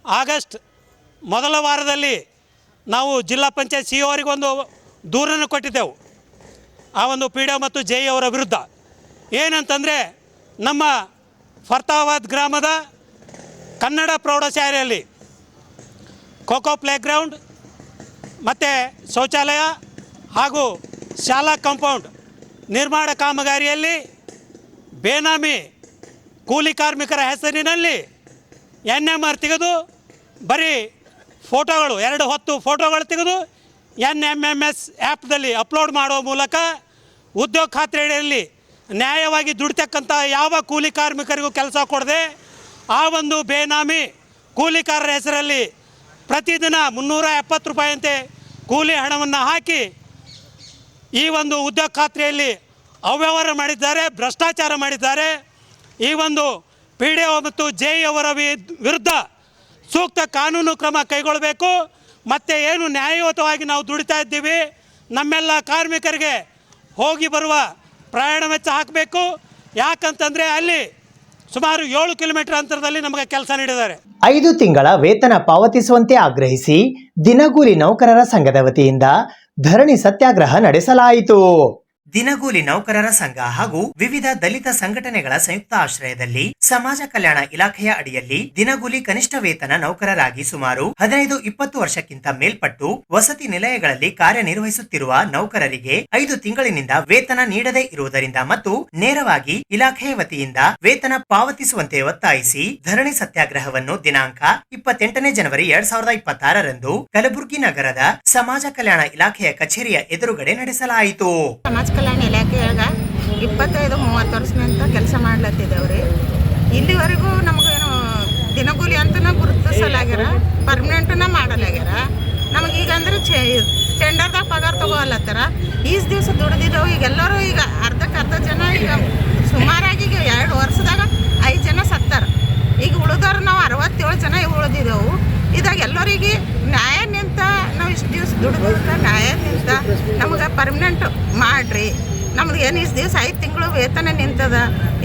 ಆಗಸ್ಟ್ ಮೊದಲ ವಾರದಲ್ಲಿ ನಾವು ಜಿಲ್ಲಾ ಪಂಚಾಯತ್ ಸಿ ಅವರಿಗೊಂದು ದೂರನ್ನು ಕೊಟ್ಟಿದ್ದೆವು. ಆ ಒಂದು ಪಿ ಡಿ ಒ ಮತ್ತು ಜೆ ಅವರ ವಿರುದ್ಧ ಏನಂತಂದರೆ, ನಮ್ಮ ಫರ್ತಾಬಾದ್ ಗ್ರಾಮದ ಕನ್ನಡ ಪ್ರೌಢಶಾಲೆಯಲ್ಲಿ ಖೋಖೋ ಪ್ಲೇಗ್ರೌಂಡ್ ಮತ್ತು ಶೌಚಾಲಯ ಹಾಗೂ ಶಾಲಾ ಕಾಂಪೌಂಡ್ ನಿರ್ಮಾಣ ಕಾಮಗಾರಿಯಲ್ಲಿ ಬೇನಾಮಿ ಕೂಲಿ ಕಾರ್ಮಿಕರ ಹೆಸರಿನಲ್ಲಿ NMR ತೆಗೆದು ಬರೀ ಫೋಟೋಗಳು 2 ಹೊತ್ತು ಫೋಟೋಗಳು ತೆಗೆದು NMMS ಆ್ಯಪ್ದಲ್ಲಿ ಅಪ್ಲೋಡ್ ಮಾಡುವ ಮೂಲಕ ಉದ್ಯೋಗ ಖಾತ್ರಿಯಲ್ಲಿ ನ್ಯಾಯವಾಗಿ ದುಡಿತಕ್ಕಂಥ ಯಾವ ಕೂಲಿ ಕಾರ್ಮಿಕರಿಗೂ ಕೆಲಸ ಕೊಡದೆ ಆ ಒಂದು ಬೇನಾಮಿ ಕೂಲಿಕಾರರ ಹೆಸರಲ್ಲಿ ಪ್ರತಿದಿನ 370 ರೂಪಾಯಿಯಂತೆ ಕೂಲಿ ಹಣವನ್ನು ಹಾಕಿ ಈ ಒಂದು ಉದ್ಯೋಗ ಖಾತ್ರಿಯಲ್ಲಿ ಅವ್ಯವಹಾರ ಮಾಡಿದ್ದಾರೆ, ಭ್ರಷ್ಟಾಚಾರ ಮಾಡಿದ್ದಾರೆ. ಈ ಒಂದು ಪಿ ಡಿ ಒ ಮತ್ತು ಜೆ ಅವರ ವಿರುದ್ಧ ಸೂಕ್ತ ಕಾನೂನು ಕ್ರಮ ಕೈಗೊಳ್ಳಬೇಕು. ಮತ್ತು ಏನು ನ್ಯಾಯಯುತವಾಗಿ ನಾವು ದುಡಿತಾ ಇದ್ದೀವಿ, ನಮ್ಮೆಲ್ಲ ಕಾರ್ಮಿಕರಿಗೆ ಹೋಗಿ ಬರುವ ಪ್ರಯಾಣ ವೆಚ್ಚ ಹಾಕಬೇಕು. ಯಾಕಂತಂದರೆ ಅಲ್ಲಿ ಸುಮಾರು 7 ಕಿಲೋಮೀಟರ್ ಅಂತರದಲ್ಲಿ ನಮಗೆ ಕೆಲಸ ನೀಡಿದ್ದಾರೆ. 5 ತಿಂಗಳ ವೇತನ ಪಾವತಿಸುವಂತೆ ಆಗ್ರಹಿಸಿ ದಿನಗೂಲಿ ನೌಕರರ ಸಂಘದ ವತಿಯಿಂದ ಧರಣಿ ಸತ್ಯಾಗ್ರಹ ನಡೆಸಲಾಯಿತು. ದಿನಗೂಲಿ ನೌಕರರ ಸಂಘ ಹಾಗೂ ವಿವಿಧ ದಲಿತ ಸಂಘಟನೆಗಳ ಸಂಯುಕ್ತ ಆಶ್ರಯದಲ್ಲಿ ಸಮಾಜ ಕಲ್ಯಾಣ ಇಲಾಖೆಯ ಅಡಿಯಲ್ಲಿ ದಿನಗೂಲಿ ಕನಿಷ್ಠ ವೇತನ ನೌಕರರಾಗಿ ಸುಮಾರು 15-20 ವರ್ಷಕ್ಕಿಂತ ಮೇಲ್ಪಟ್ಟು ವಸತಿ ನಿಲಯಗಳಲ್ಲಿ ಕಾರ್ಯನಿರ್ವಹಿಸುತ್ತಿರುವ ನೌಕರರಿಗೆ 5 ತಿಂಗಳಿನಿಂದ ವೇತನ ನೀಡದೇ ಇರುವುದರಿಂದ ಮತ್ತು ನೇರವಾಗಿ ಇಲಾಖೆಯ ವತಿಯಿಂದ ವೇತನ ಪಾವತಿಸುವಂತೆ ಒತ್ತಾಯಿಸಿ ಧರಣಿ ಸತ್ಯಾಗ್ರಹವನ್ನು ದಿನಾಂಕ 28 ಜನವರಿ 2026ರಂದು ಕಲಬುರಗಿ ನಗರದ ಸಮಾಜ ಕಲ್ಯಾಣ ಇಲಾಖೆಯ ಕಚೇರಿಯ ಎದುರುಗಡೆ ನಡೆಸಲಾಯಿತು. ಸಮಾಜ ಕಲ್ಯಾಣ ಇಲಾಖೆಯಾಗ 25-30 ವರ್ಷದಿಂದ ಕೆಲಸ ಮಾಡ್ಲತ್ತಿದ್ದೇವ್ರಿ. ಇಲ್ಲಿವರೆಗೂ ನಮಗೇನು ದಿನಗೂಲಿ ಅಂತನ ಗುರುತಿಸಲಾಗ್ಯಾರ, ಪರ್ಮನೆಂಟ್ನ ಮಾಡಲಾಗ್ಯಾರ. ನಮಗೀಗ ಅಂದ್ರೆ ಟೆಂಡರ್ದಾಗ ಪಗಾರ ತಗೋಲ್ಲತ್ತಾರ. ಈಸ್ ದಿವಸ ದುಡ್ದಿದ್ದೆವು. ಈಗ ಎಲ್ಲರೂ ಈಗ ಅರ್ಧ ಜನ ಈಗ ಸುಮಾರಾಗಿ ಈಗ 2 ವರ್ಷದಾಗ 5 ಜನ ಸತ್ತಾರ. ಈಗ ಉಳಿದವ್ರು ನಾವು 67 ಜನ ಉಳಿದಿದ್ದೆವು. ಇದಾಗ ಎಲ್ಲರಿಗೆ ನ್ಯಾಯ ನಿಂತ ನಾವು ಇಷ್ಟು ದಿವಸ ದುಡ್ದು ನ್ಯಾಯ ನಿಂತ ನಮಗೆ ಪರ್ಮನೆಂಟ್ ಮಾಡಿರಿ. ನಮ್ದು ಏನು ಇಷ್ಟು ದಿವಸ 5 ತಿಂಗಳು ವೇತನ ನಿಂತದ.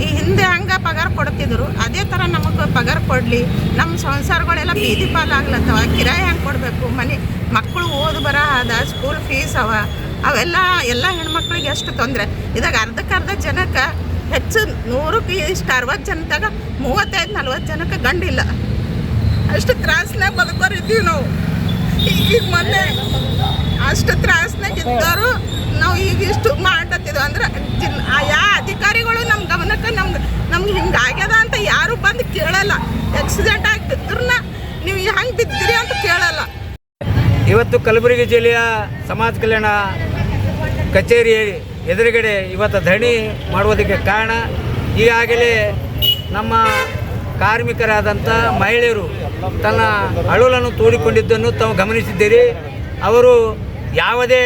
ಈ ಹಿಂದೆ ಹಂಗೆ ಪಗಾರ ಕೊಡ್ತಿದ್ರು, ಅದೇ ಥರ ನಮಗೆ ಪಗಾರ ಕೊಡಲಿ. ನಮ್ಮ ಸಂಸಾರಗಳೆಲ್ಲ ಬೀದಿ ಪಾಲಾಗ್ಲತ್ತವ. ಕಿರಾಯಿ ಹೆಂಗೆ ಕೊಡಬೇಕು, ಮಕ್ಕಳು ಓದು ಬರ ಅದ, ಸ್ಕೂಲ್ ಫೀಸ್ ಅವೆಲ್ಲ ಹೆಣ್ಮಕ್ಳಿಗೆ ಎಷ್ಟು ತೊಂದರೆ. ಇದಾಗ ಅರ್ಧಕ್ಕರ್ಧ ಜನಕ್ಕೆ ಹೆಚ್ಚು 100ಕ್ಕೆ ಇಷ್ಟು 60 ಜನದಾಗ 35-40 ಜನಕ್ಕೆ ಗಂಡಿಲ್ಲ. ಅಷ್ಟು ತ್ರಾಸನಾಗ ಬದುಕೋರಿದ್ದೀವಿ ನಾವು. ಈಗ ಮೊನ್ನೆ ಅಷ್ಟು ತ್ರಾಸನಾಗ ಇದ್ದವರು ನಾವು ಈಗ ಇಷ್ಟು ಮಾಡತ್ತಿದ್ವು ಅಂದ್ರೆ ಯಾವ ಅಧಿಕಾರಿಗಳು ನಮ್ಮ ಗಮನಕ್ಕೆ ನಮ್ಗೆ ಹಿಂಗೆ ಆಗ್ಯದ ಅಂತ ಯಾರು ಬಂದು ಕೇಳಲ್ಲ. ಆಕ್ಸಿಡೆಂಟ್ ಆಗಿ ಬಿದ್ರನ್ನ ನೀವು ಹೆಂಗೆ ಬಿದ್ದಿರಿ ಅಂತ ಕೇಳಲ್ಲ. ಇವತ್ತು ಕಲಬುರಗಿ ಜಿಲ್ಲೆಯ ಸಮಾಜ ಕಲ್ಯಾಣ ಕಚೇರಿ ಎದುರುಗಡೆ ಇವತ್ತು ಧರಣಿ ಮಾಡುವುದಕ್ಕೆ ಕಾರಣ, ಈಗಾಗಲೇ ನಮ್ಮ ಕಾರ್ಮಿಕರಾದಂಥ ಮಹಿಳೆಯರು ತನ್ನ ಅಳುಲನ್ನು ತೋಡಿಕೊಂಡಿದ್ದನ್ನು ತಾವು ಗಮನಿಸಿದ್ದೀರಿ. ಅವರು ಯಾವುದೇ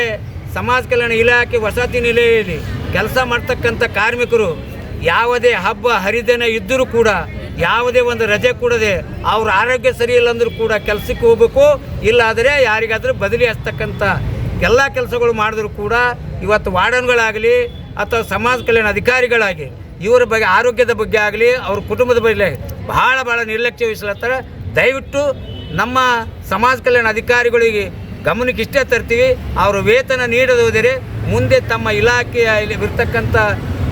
ಸಮಾಜ ಕಲ್ಯಾಣ ಇಲಾಖೆ ವಸತಿ ನಿಲಯದಲ್ಲಿ ಕೆಲಸ ಮಾಡ್ತಕ್ಕಂಥ ಕಾರ್ಮಿಕರು ಯಾವುದೇ ಹಬ್ಬ ಹರಿದಿನ ಇದ್ದರೂ ಕೂಡ ಯಾವುದೇ ಒಂದು ರಜೆ ಕೊಡದೆ ಅವ್ರ ಆರೋಗ್ಯ ಸರಿ ಇಲ್ಲ ಅಂದರೂ ಕೂಡ ಕೆಲಸಕ್ಕೆ ಹೋಗಬೇಕು, ಇಲ್ಲಾದರೆ ಯಾರಿಗಾದರೂ ಬದಲಿ ಹಚ್ತಕ್ಕಂಥ ಎಲ್ಲ ಕೆಲಸಗಳು ಮಾಡಿದ್ರು ಕೂಡ ಇವತ್ತು ವಾರ್ಡನ್ಗಳಾಗಲಿ ಅಥವಾ ಸಮಾಜ ಕಲ್ಯಾಣ ಅಧಿಕಾರಿಗಳಾಗಿ ಇವರ ಬಗ್ಗೆ ಆರೋಗ್ಯದ ಬಗ್ಗೆ ಆಗಲಿ ಅವ್ರ ಕುಟುಂಬದ ಬಗ್ಗೆ ಭಾಳ ನಿರ್ಲಕ್ಷ್ಯ ವಹಿಸ್ಲತ್ತಾರೆ. ದಯವಿಟ್ಟು ನಮ್ಮ ಸಮಾಜ ಕಲ್ಯಾಣ ಅಧಿಕಾರಿಗಳಿಗೆ ಗಮನಕ್ಕೆ ಇಷ್ಟೇ ತರ್ತೀವಿ, ಅವರು ವೇತನ ನೀಡದೆ ಹೋದರೆ ಮುಂದೆ ತಮ್ಮ ಇಲಾಖೆಯ ಇರ್ತಕ್ಕಂಥ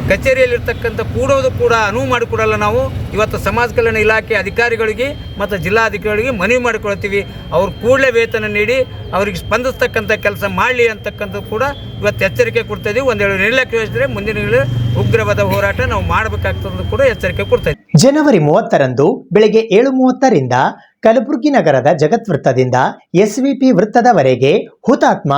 ಕಚೇರಿಯಲ್ಲಿರ್ತಕ್ಕಂಥ ಕೂಡೋದು ಕೂಡ ಅನುವು ಮಾಡಿಕೊಡಲ್ಲ. ನಾವು ಇವತ್ತು ಸಮಾಜ ಕಲ್ಯಾಣ ಇಲಾಖೆ ಅಧಿಕಾರಿಗಳಿಗೆ ಮತ್ತು ಜಿಲ್ಲಾಧಿಕಾರಿಗಳಿಗೆ ಮನವಿ ಮಾಡಿಕೊಳ್ತೀವಿ, ಅವ್ರು ಕೂಡಲೇ ವೇತನ ನೀಡಿ ಅವರಿಗೆ ಸ್ಪಂದಿಸ್ತಕ್ಕಂಥ ಕೆಲಸ ಮಾಡಲಿ ಅಂತಕ್ಕಂಥದ್ದು ಕೂಡ ಇವತ್ತು ಎಚ್ಚರಿಕೆ ಕೊಡ್ತಾಯಿದ್ದೀವಿ. ಒಂದೆರಡು ನಿರ್ಲಕ್ಷ್ಯ ವಹಿಸಿದರೆ ಮುಂದಿನ ಉಗ್ರವಾದ ಹೋರಾಟ ನಾವು ಮಾಡಬೇಕಾಗ್ತದೆ ಕೂಡ ಎಚ್ಚರಿಕೆ ಕೊಡ್ತಾಯಿದ್ದೀವಿ. ಜನವರಿ 30ರಂದು ಬೆಳಗ್ಗೆ 7:30ರಿಂದ ಕಲಬುರಗಿ ನಗರದ ಜಗತ್ ವೃತ್ತದಿಂದ SVP ವೃತ್ತದವರೆಗೆ ಹುತಾತ್ಮ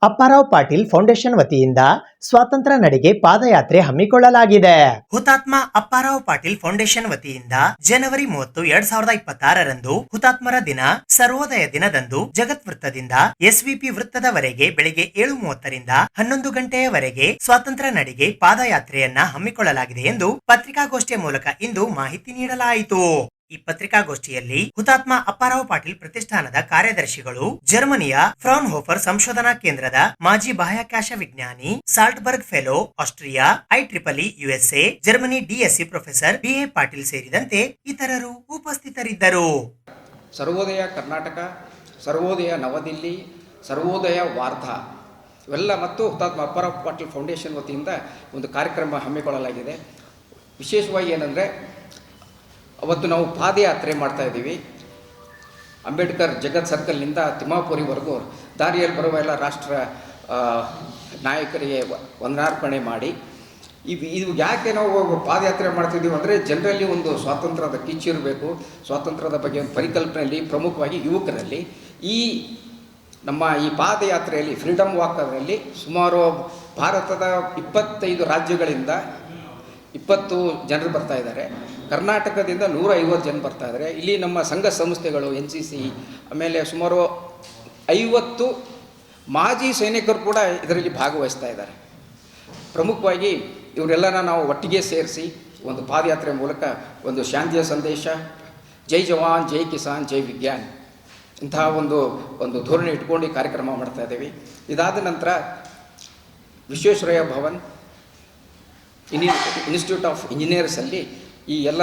ಅಪ್ಪಾರಾವ್ ಪಾಟೀಲ್ ಫೌಂಡೇಶನ್ ವತಿಯಿಂದ ಸ್ವಾತಂತ್ರ್ಯ ನಡಿಗೆ ಪಾದಯಾತ್ರೆ ಹಮ್ಮಿಕೊಳ್ಳಲಾಗಿದೆ. ಹುತಾತ್ಮ ಅಪ್ಪಾರಾವ್ ಪಾಟೀಲ್ ಫೌಂಡೇಶನ್ ವತಿಯಿಂದ ಜನವರಿ 30, 2026ರಂದು ಹುತಾತ್ಮರ ದಿನ ಸರ್ವೋದಯ ದಿನದಂದು ಜಗತ್ ವೃತ್ತದಿಂದ SVP ವೃತ್ತದವರೆಗೆ ಬೆಳಿಗ್ಗೆ 7:30ರಿಂದ 11 ಗಂಟೆಯವರೆಗೆ ಸ್ವಾತಂತ್ರ್ಯ ನಡಿಗೆ ಪಾದಯಾತ್ರೆಯನ್ನ ಹಮ್ಮಿಕೊಳ್ಳಲಾಗಿದೆ ಎಂದು ಪತ್ರಿಕಾಗೋಷ್ಠಿಯ ಮೂಲಕ ಇಂದು ಮಾಹಿತಿ ನೀಡಲಾಯಿತು. ಈ ಪತ್ರಿಕಾಗೋಷ್ಠಿಯಲ್ಲಿ ಹುತಾತ್ಮ ಅಪ್ಪಾರಾವ್ ಪಾಟೀಲ್ ಪ್ರತಿಷ್ಠಾನದ ಕಾರ್ಯದರ್ಶಿಗಳು, ಜರ್ಮನಿಯ ಫ್ರಾನ್ಹೋಫರ್ ಸಂಶೋಧನಾ ಕೇಂದ್ರದ ಮಾಜಿ ಬಾಹ್ಯಾಕಾಶ ವಿಜ್ಞಾನಿ, Salzburg fellow Austria, IEEE USA, Germany DSc professor BA Patil ಸೇರಿದಂತೆ ಇತರರು ಉಪಸ್ಥಿತರಿದ್ದರು. ಸರ್ವೋದಯ ಕರ್ನಾಟಕ, ಸರ್ವೋದಯ ನವದಿಲ್ಲಿ, ಸರ್ವೋದಯ ವಾರ್ಧಾ ಇವೆಲ್ಲ ಮತ್ತು ಹುತಾತ್ಮ ಅಪ್ಪಾರಾವ್ ಪಾಟೀಲ್ ಫೌಂಡೇಶನ್ ವತಿಯಿಂದ ಒಂದು ಕಾರ್ಯಕ್ರಮ ಹಮ್ಮಿಕೊಳ್ಳಲಾಗಿದೆ. ವಿಶೇಷವಾಗಿ ಏನಂದರೆ ಅವತ್ತು ನಾವು ಪಾದಯಾತ್ರೆ ಮಾಡ್ತಾಯಿದ್ದೀವಿ. ಅಂಬೇಡ್ಕರ್ ಜಗತ್ ಸರ್ಕಲ್ನಿಂದ ತಿಮ್ಮಾಪುರಿವರೆಗೂ ದಾರಿಯಲ್ಲಿ ಬರುವ ಎಲ್ಲ ರಾಷ್ಟ್ರ ನಾಯಕರಿಗೆ ವಂದನಾರ್ಪಣೆ ಮಾಡಿ ಇದು ಯಾಕೆ ನಾವು ಪಾದಯಾತ್ರೆ ಮಾಡ್ತಿದ್ದೀವಿ ಅಂದರೆ ಜನರಲ್ಲಿ ಒಂದು ಸ್ವಾತಂತ್ರ್ಯದ ಕಿಚ್ಚಿರಬೇಕು, ಸ್ವಾತಂತ್ರ್ಯದ ಬಗ್ಗೆ ಒಂದು ಪರಿಕಲ್ಪನೆಯಲ್ಲಿ ಪ್ರಮುಖವಾಗಿ ಯುವಕರಲ್ಲಿ ನಮ್ಮ ಈ ಪಾದಯಾತ್ರೆಯಲ್ಲಿ ಫ್ರೀಡಮ್ ವಾಕಲ್ಲಿ ಸುಮಾರು ಭಾರತದ 25 ರಾಜ್ಯಗಳಿಂದ 20 ಜನರು ಬರ್ತಾ ಇದ್ದಾರೆ. ಕರ್ನಾಟಕದಿಂದ 150 ಜನ ಬರ್ತಾ ಇದ್ದಾರೆ. ಇಲ್ಲಿ ನಮ್ಮ ಸಂಘ ಸಂಸ್ಥೆಗಳು NCC, ಆಮೇಲೆ ಸುಮಾರು 50 ಮಾಜಿ ಸೈನಿಕರು ಕೂಡ ಇದರಲ್ಲಿ ಭಾಗವಹಿಸ್ತಾ ಇದ್ದಾರೆ. ಪ್ರಮುಖವಾಗಿ ಇವರೆಲ್ಲನ ನಾವು ಒಟ್ಟಿಗೆ ಸೇರಿಸಿ ಒಂದು ಪಾದಯಾತ್ರೆ ಮೂಲಕ ಒಂದು ಶಾಂತಿಯ ಸಂದೇಶ, ಜೈ ಜವಾನ್, ಜೈ ಕಿಸಾನ್, ಜೈ ವಿಜ್ಞಾನ್ ಇಂತಹ ಒಂದು ಧೋರಣೆ ಇಟ್ಕೊಂಡು ಈ ಕಾರ್ಯಕ್ರಮ ಮಾಡ್ತಾ ಇದ್ದೀವಿ. ಇದಾದ ನಂತರ ವಿಶ್ವೇಶ್ವರಯ್ಯ ಭವನ್ ಇನ್ಸ್ಟಿಟ್ಯೂಟ್ ಆಫ್ ಇಂಜಿನಿಯರ್ಸಲ್ಲಿ ಈ ಎಲ್ಲ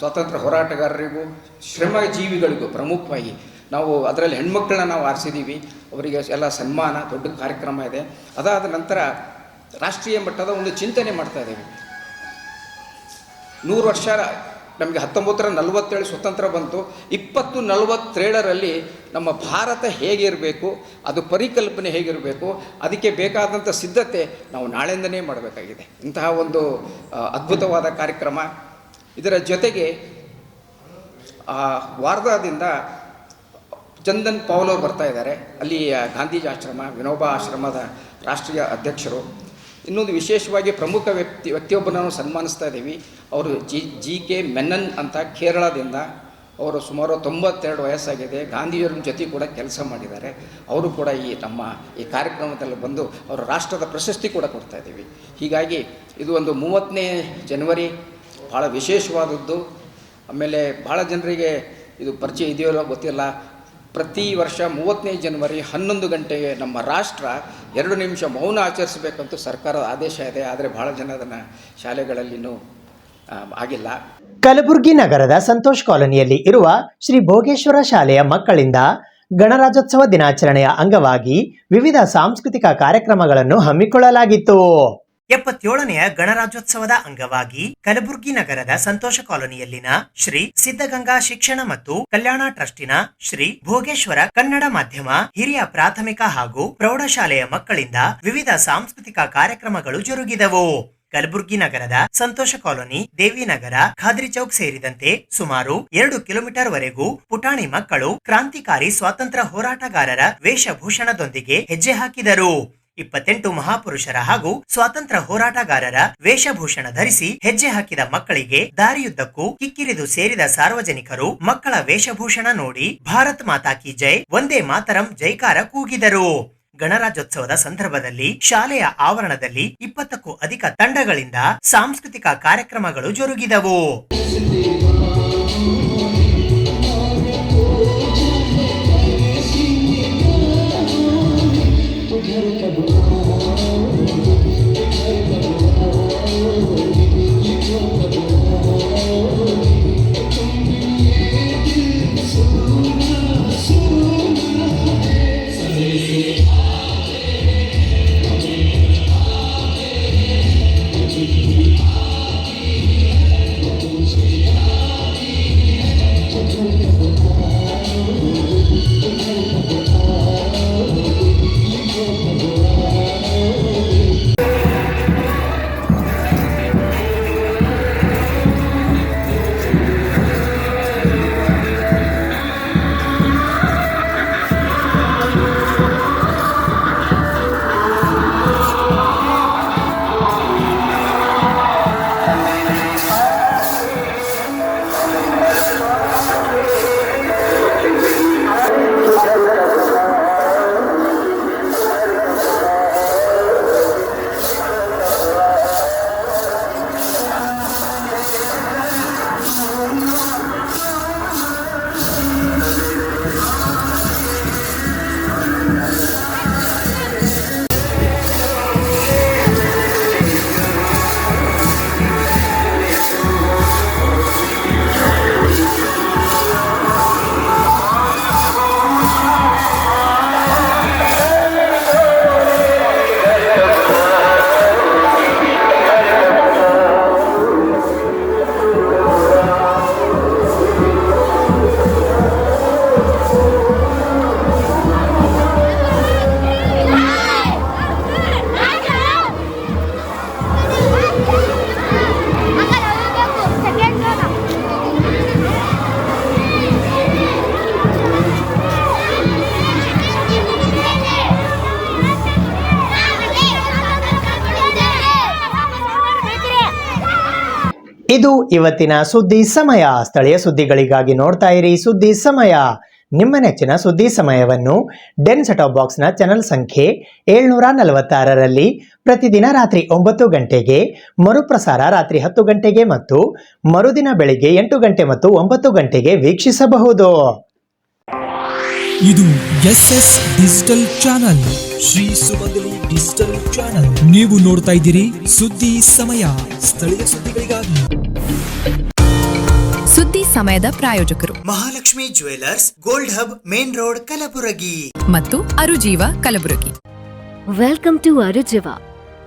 ಸ್ವಾತಂತ್ರ್ಯ ಹೋರಾಟಗಾರರಿಗೂ ಶ್ರಮಜೀವಿಗಳಿಗೂ ಪ್ರಮುಖವಾಗಿ ನಾವು ಅದರಲ್ಲಿ ಹೆಣ್ಮಕ್ಳನ್ನ ನಾವು ಆರಿಸಿದ್ದೀವಿ. ಅವರಿಗೆ ಎಲ್ಲ ಸನ್ಮಾನ ದೊಡ್ಡ ಕಾರ್ಯಕ್ರಮ ಇದೆ. ಅದಾದ ನಂತರ ರಾಷ್ಟ್ರೀಯ ಮಟ್ಟದ ಒಂದು ಚಿಂತನೆ ಮಾಡ್ತಾ ಇದ್ದೀವಿ. 100 ವರ್ಷ ನಮಗೆ 1947 ಸ್ವತಂತ್ರ ಬಂತು. 2047ರಲ್ಲಿ ನಮ್ಮ ಭಾರತ ಹೇಗಿರಬೇಕು, ಅದು ಪರಿಕಲ್ಪನೆ ಹೇಗಿರಬೇಕು, ಅದಕ್ಕೆ ಬೇಕಾದಂಥ ಸಿದ್ಧತೆ ನಾವು ನಾಳೆಯಿಂದನೇ ಮಾಡಬೇಕಾಗಿದೆ. ಇಂತಹ ಒಂದು ಅದ್ಭುತವಾದ ಕಾರ್ಯಕ್ರಮ. ಇದರ ಜೊತೆಗೆ ವಾರ್ಧಾದಿಂದ ಚಂದನ್ ಪೌಲ್ ಅವರು ಬರ್ತಾ ಇದ್ದಾರೆ. ಅಲ್ಲಿ ಗಾಂಧೀಜಿ ಆಶ್ರಮ, ವಿನೋಬಾ ಆಶ್ರಮದ ರಾಷ್ಟ್ರೀಯ ಅಧ್ಯಕ್ಷರು. ಇನ್ನೊಂದು ವಿಶೇಷವಾಗಿ ಪ್ರಮುಖ ವ್ಯಕ್ತಿಯೊಬ್ಬನನ್ನು ಸನ್ಮಾನಿಸ್ತಾ ಇದ್ದೀವಿ. ಅವರು ಜಿ.ಕೆ. ಮೆನನ್ ಅಂತ ಕೇರಳದಿಂದ. ಅವರು ಸುಮಾರು 92 ವಯಸ್ಸಾಗಿದೆ. ಗಾಂಧಿಯವರ ಜೊತೆ ಕೂಡ ಕೆಲಸ ಮಾಡಿದ್ದಾರೆ. ಅವರು ಕೂಡ ನಮ್ಮ ಈ ಕಾರ್ಯಕ್ರಮದಲ್ಲಿ ಬಂದು ಅವರು ರಾಷ್ಟ್ರದ ಪ್ರಶಸ್ತಿ ಕೂಡ ಕೊಡ್ತಾ ಇದ್ದೀವಿ. ಹೀಗಾಗಿ ಇದು ಒಂದು 30ನೇ ಜನವರಿ ಭಾಳ ವಿಶೇಷವಾದದ್ದು. ಆಮೇಲೆ ಭಾಳ ಜನರಿಗೆ ಇದು ಪರಿಚಯ ಇದೆಯೋ ಗೊತ್ತಿಲ್ಲ. ಪ್ರತಿ ವರ್ಷ 30ನೇ ಜನವರಿ 11 ಗಂಟೆಗೆ ನಮ್ಮ ರಾಷ್ಟ್ರ 2 ನಿಮಿಷ ಮೌನ ಆಚರಿಸಬೇಕಂತೂ ಸರ್ಕಾರದ ಆದೇಶ ಇದೆ. ಆದರೆ ಭಾಳ ಜನ ಅದನ್ನು ಶಾಲೆಗಳಲ್ಲಿ ಇನ್ನೂ ಆಗಿಲ್ಲ. ಕಲಬುರಗಿ ನಗರದ ಸಂತೋಷ್ ಕಾಲೋನಿಯಲ್ಲಿ ಇರುವ ಶ್ರೀ ಭೋಗೇಶ್ವರ ಶಾಲೆಯ ಮಕ್ಕಳಿಂದ ಗಣರಾಜ್ಯೋತ್ಸವ ದಿನಾಚರಣೆಯ ಅಂಗವಾಗಿ ವಿವಿಧ ಸಾಂಸ್ಕೃತಿಕ ಕಾರ್ಯಕ್ರಮಗಳನ್ನು ಹಮ್ಮಿಕೊಳ್ಳಲಾಗಿತ್ತು. 77ನೆಯ ಗಣರಾಜ್ಯೋತ್ಸವದ ಅಂಗವಾಗಿ ಕಲಬುರಗಿ ನಗರದ ಸಂತೋಷ ಕಾಲೋನಿಯಲ್ಲಿನ ಶ್ರೀ ಸಿದ್ಧಗಂಗಾ ಶಿಕ್ಷಣ ಮತ್ತು ಕಲ್ಯಾಣ ಟ್ರಸ್ಟಿನ ಶ್ರೀ ಭೋಗೇಶ್ವರ ಕನ್ನಡ ಮಾಧ್ಯಮ ಹಿರಿಯ ಪ್ರಾಥಮಿಕ ಹಾಗೂ ಪ್ರೌಢಶಾಲೆಯ ಮಕ್ಕಳಿಂದ ವಿವಿಧ ಸಾಂಸ್ಕೃತಿಕ ಕಾರ್ಯಕ್ರಮಗಳು ಜರುಗಿದವು. ಕಲಬುರಗಿ ನಗರದ ಸಂತೋಷ ಕಾಲೋನಿ, ದೇವಿನಗರ, ಖಾದ್ರಿ ಚೌಕ್ ಸೇರಿದಂತೆ ಸುಮಾರು 2 ಕಿಲೋಮೀಟರ್ ವರೆಗೂ ಪುಟಾಣಿ ಮಕ್ಕಳು ಕ್ರಾಂತಿಕಾರಿ ಸ್ವಾತಂತ್ರ್ಯ ಹೋರಾಟಗಾರರ ವೇಷಭೂಷಣದೊಂದಿಗೆ ಹೆಜ್ಜೆ ಹಾಕಿದರು. 28 ಮಹಾಪುರುಷರ ಹಾಗೂ ಸ್ವಾತಂತ್ರ್ಯ ಹೋರಾಟಗಾರರ ವೇಷಭೂಷಣ ಧರಿಸಿ ಹೆಜ್ಜೆ ಹಾಕಿದ ಮಕ್ಕಳಿಗೆ ದಾರಿಯುದ್ದಕ್ಕೂ ಕಿಕ್ಕಿರಿದು ಸೇರಿದ ಸಾರ್ವಜನಿಕರು ಮಕ್ಕಳ ವೇಷಭೂಷಣ ನೋಡಿ ಭಾರತ್ ಮಾತಾ ಕಿ ಜೈ, ವಂದೇ ಮಾತರಂ ಜೈಕಾರ ಕೂಗಿದರು. ಗಣರಾಜ್ಯೋತ್ಸವದ ಸಂದರ್ಭದಲ್ಲಿ ಶಾಲೆಯ ಆವರಣದಲ್ಲಿ 20ಕ್ಕೂ ಅಧಿಕ ತಂಡಗಳಿಂದ ಸಾಂಸ್ಕೃತಿಕ ಕಾರ್ಯಕ್ರಮಗಳು ಜರುಗಿದವು. ಇದು ಇವತ್ತಿನ ಸುದ್ದಿ ಸಮಯ. ಸ್ಥಳೀಯ ಸುದ್ದಿಗಳಿಗಾಗಿ ನೋಡ್ತಾ ಇರಿ ಸುದ್ದಿ ಸಮಯ. ನಿಮ್ಮ ನೆಚ್ಚಿನ ಸುದ್ದಿ ಸಮಯವನ್ನು ಡೆನ್ ಸೆಟಾಪ್ ಬಾಕ್ಸ್ನ ಚಾನೆಲ್ ಸಂಖ್ಯೆ 746ರಲ್ಲಿ ಪ್ರತಿದಿನ ರಾತ್ರಿ 9 ಗಂಟೆಗೆ, ಮರುಪ್ರಸಾರ ರಾತ್ರಿ 10 ಗಂಟೆಗೆ ಮತ್ತು ಮರುದಿನ ಬೆಳಿಗ್ಗೆ 8 ಗಂಟೆ ಮತ್ತು 9 ಗಂಟೆಗೆ ವೀಕ್ಷಿಸಬಹುದು. ಇದು SS ಡಿಜಿಟಲ್ ಚಾನಲ್, ಶ್ರೀ ಸುಮಂಗಲಿ ಡಿಜಿಟಲ್ ಚಾನಲ್. ನೀವು ನೋಡ್ತಾ ಇದ್ದೀರಿ ಸುದ್ದಿ ಸಮಯ, ಸ್ಥಳೀಯ ಸುದ್ದಿಗಳಿಗಾಗಿ. ಸುದ್ದಿ ಸಮಯದ ಪ್ರಾಯೋಜಕರು Mahalakshmi jewellers, gold hub, main road, Kalaburagi ಮತ್ತು ಅರುಜೀವ Kalaburagi. Welcome to Arujiva,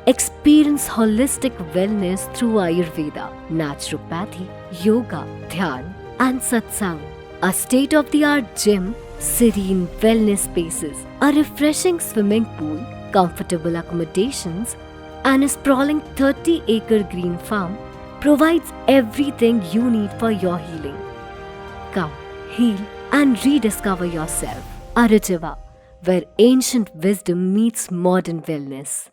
Experience holistic wellness through Ayurveda, naturopathy, yoga, dhyan, and satsang. A state-of-the-art gym, serene wellness spaces, a refreshing swimming pool, comfortable accommodations, and a sprawling 30-acre green farm provides everything you need for your healing. Come, heal, and rediscover yourself. Arajiva, where ancient wisdom meets modern wellness.